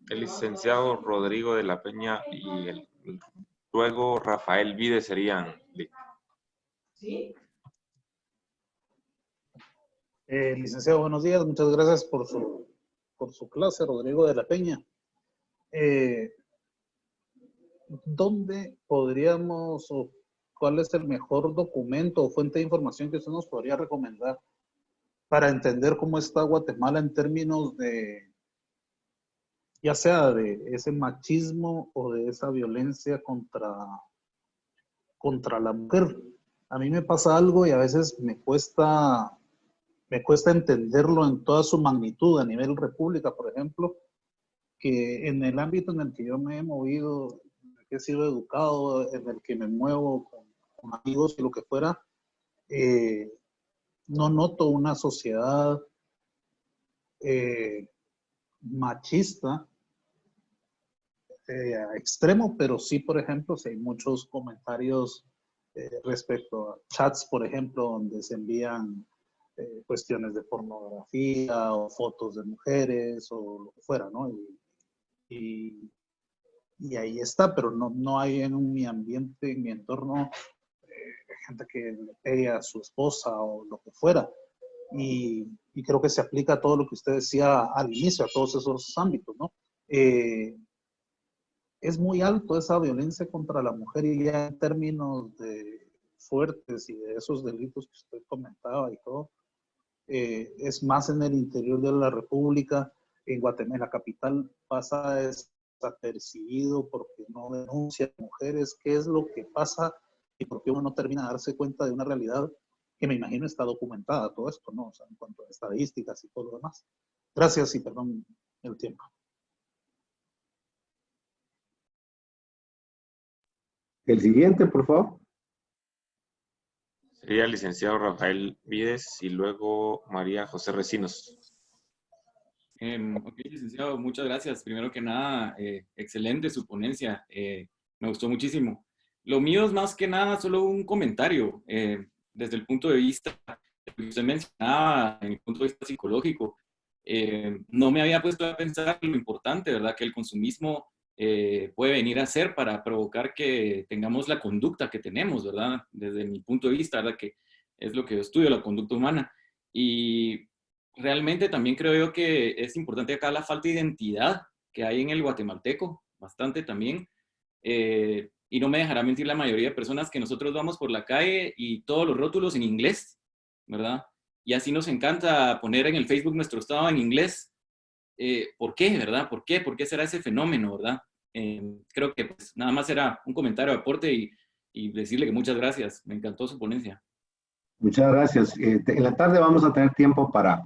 El licenciado Rodrigo de la Peña y luego Rafael Vide serían. ¿Sí? Licenciado, buenos días. Muchas gracias por su clase, Rodrigo de la Peña. ¿Dónde podríamos, o cuál es el mejor documento o fuente de información que usted nos podría recomendar para entender cómo está Guatemala en términos de, ya sea de ese machismo o de esa violencia contra la mujer? A mí me pasa algo y a veces me cuesta entenderlo en toda su magnitud a nivel república, por ejemplo, que en el ámbito en el que yo me he movido, en el que he sido educado, en el que me muevo con amigos y lo que fuera, no noto una sociedad machista a extremo, pero sí, por ejemplo, si hay muchos comentarios respecto a chats, por ejemplo, donde se envían cuestiones de pornografía o fotos de mujeres o lo que fuera, ¿no? Y ahí está, pero no hay en mi ambiente, en mi entorno, gente que le pegue a su esposa o lo que fuera. Y creo que se aplica a todo lo que usted decía al inicio, a todos esos ámbitos, ¿no? Es muy alto esa violencia contra la mujer y ya en términos de fuertes y de esos delitos que usted comentaba y todo, es más en el interior de la República. En Guatemala, la capital, pasa desapercibido porque no denuncia a mujeres. ¿Qué es lo que pasa y por qué uno no termina de darse cuenta de una realidad que me imagino está documentada todo esto, ¿no? O sea, en cuanto a estadísticas y todo lo demás. Gracias y perdón el tiempo. El siguiente, por favor. Sería el licenciado Rafael Vides y luego María José Recinos. Ok, licenciado, muchas gracias. Primero que nada, excelente su ponencia. Me gustó muchísimo. Lo mío es más que nada solo un comentario desde el punto de vista que usted mencionaba, en el punto de vista psicológico. No me había puesto a pensar lo importante, ¿verdad? Que el consumismo puede venir a ser para provocar que tengamos la conducta que tenemos, ¿verdad? Desde mi punto de vista, ¿verdad? Que es lo que yo estudio, la conducta humana. Y realmente también creo yo que es importante acá la falta de identidad que hay en el guatemalteco, bastante también. Y no me dejará mentir la mayoría de personas que nosotros vamos por la calle y todos los rótulos en inglés, ¿verdad? Y así nos encanta poner en el Facebook nuestro estado en inglés. ¿Por qué, verdad? ¿Por qué? ¿Por qué será ese fenómeno, verdad? Creo que pues, nada más era un comentario de aporte y decirle que muchas gracias. Me encantó su ponencia. Muchas gracias. En la tarde vamos a tener tiempo para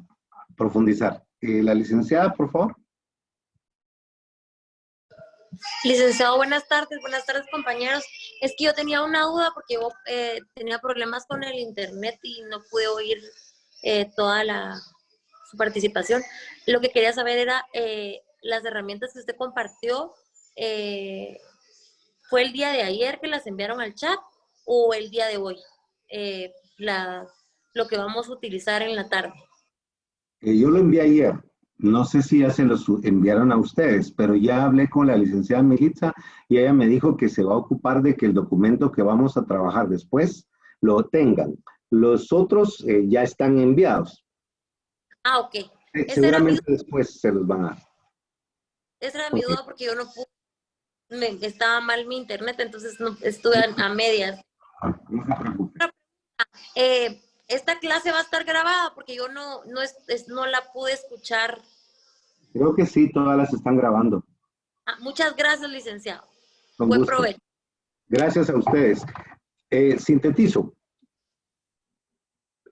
profundizar. La licenciada, por favor. Licenciado, buenas tardes compañeros. Es que yo tenía una duda porque yo tenía problemas con el internet y no pude oír toda su participación. Lo que quería saber era las herramientas que usted compartió, ¿fue el día de ayer que las enviaron al chat o el día de hoy? Lo que vamos a utilizar en la tarde. Yo lo envié ayer. No sé si ya se los enviaron a ustedes, pero ya hablé con la licenciada Militza y ella me dijo que se va a ocupar de que el documento que vamos a trabajar después lo tengan. Los otros ya están enviados. Ah, ok. Seguramente después se los van a dar. Esa era mi duda porque yo no pude, estaba mal mi internet, entonces no, estuve a medias. No se preocupe. Esta clase va a estar grabada porque yo no la pude escuchar. Creo que sí, todas las están grabando. Muchas gracias, licenciado. Con Buen gusto. provecho. Gracias a ustedes. Sintetizo.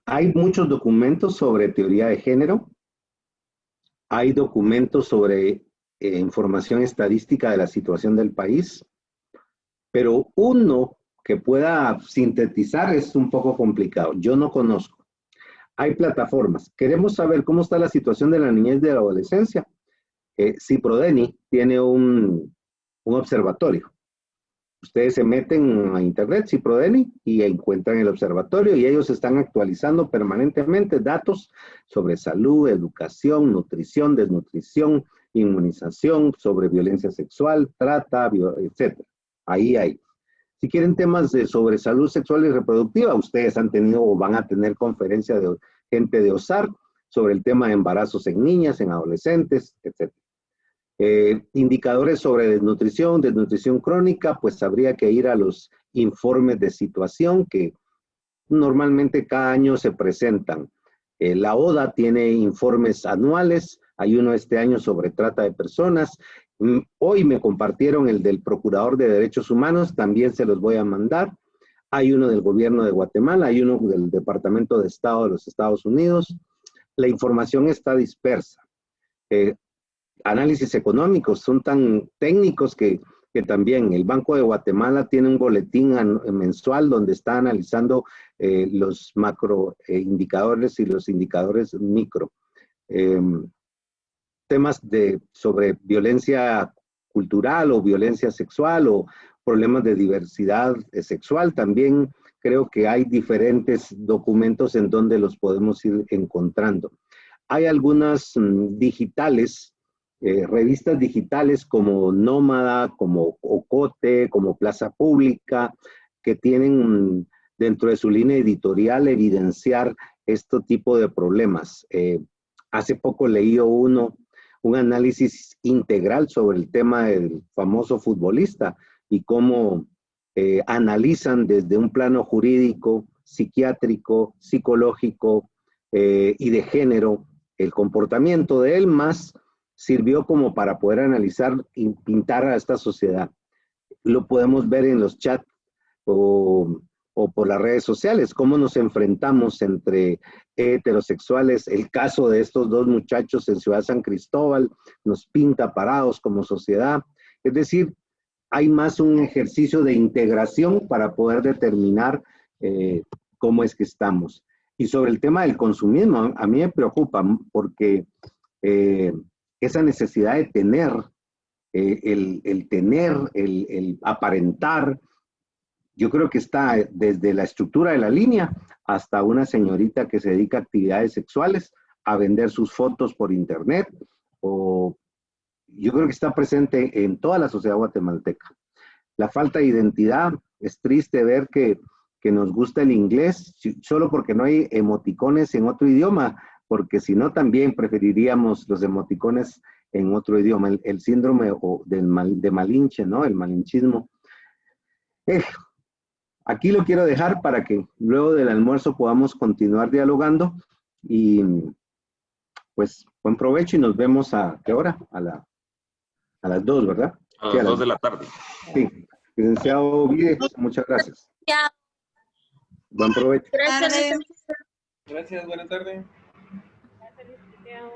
Hay muchos documentos sobre teoría de género. Hay documentos sobre información estadística de la situación del país. Pero uno que pueda sintetizar es un poco complicado. Yo no conozco. Hay plataformas. Queremos saber cómo está la situación de la niñez y de la adolescencia. CIPRODENI tiene un observatorio. Ustedes se meten a internet, CIPRODENI, y encuentran el observatorio y ellos están actualizando permanentemente datos sobre salud, educación, nutrición, desnutrición, inmunización, sobre violencia sexual, trata, etc. Ahí hay. Si quieren temas sobre salud sexual y reproductiva, ustedes han tenido o van a tener conferencia de gente de OSAR, sobre el tema de embarazos en niñas, en adolescentes, etc. Indicadores sobre desnutrición crónica, pues habría que ir a los informes de situación que normalmente cada año se presentan. La ODA tiene informes anuales, hay uno este año sobre trata de personas. Hoy me compartieron el del Procurador de Derechos Humanos, también se los voy a mandar. Hay uno del Gobierno de Guatemala, hay uno del Departamento de Estado de los Estados Unidos. La información está dispersa. Análisis económicos son tan técnicos que también el Banco de Guatemala tiene un boletín mensual donde está analizando los macro indicadores y los indicadores micro. Temas sobre violencia cultural o violencia sexual o problemas de diversidad sexual, también creo que hay diferentes documentos en donde los podemos ir encontrando. Hay algunas digitales, revistas digitales como Nómada, como Ocote, como Plaza Pública, que tienen dentro de su línea editorial evidenciar este tipo de problemas. Hace poco leí un análisis integral sobre el tema del famoso futbolista y cómo analizan desde un plano jurídico, psiquiátrico, psicológico y de género el comportamiento de él, más sirvió como para poder analizar y pintar a esta sociedad. Lo podemos ver en los chats o por las redes sociales, cómo nos enfrentamos entre heterosexuales. El caso de estos dos muchachos en Ciudad San Cristóbal nos pinta parados como sociedad. Es decir, hay más un ejercicio de integración para poder determinar cómo es que estamos. Y sobre el tema del consumismo, a mí me preocupa porque esa necesidad de tener, el aparentar, yo creo que está desde la estructura de la línea hasta una señorita que se dedica a actividades sexuales, a vender sus fotos por internet, o yo creo que está presente en toda la sociedad guatemalteca. La falta de identidad, es triste ver que nos gusta el inglés solo porque no hay emoticones en otro idioma, porque si no también preferiríamos los emoticones en otro idioma, el síndrome de Malinche, ¿no? El malinchismo. Aquí lo quiero dejar para que luego del almuerzo podamos continuar dialogando y pues buen provecho y nos vemos ¿a qué hora? A las 2, ¿verdad? A las 2 de la tarde. Sí. Licenciado Vide, muchas gracias. Buen provecho. Gracias. Gracias, buena tarde. Gracias, licenciado.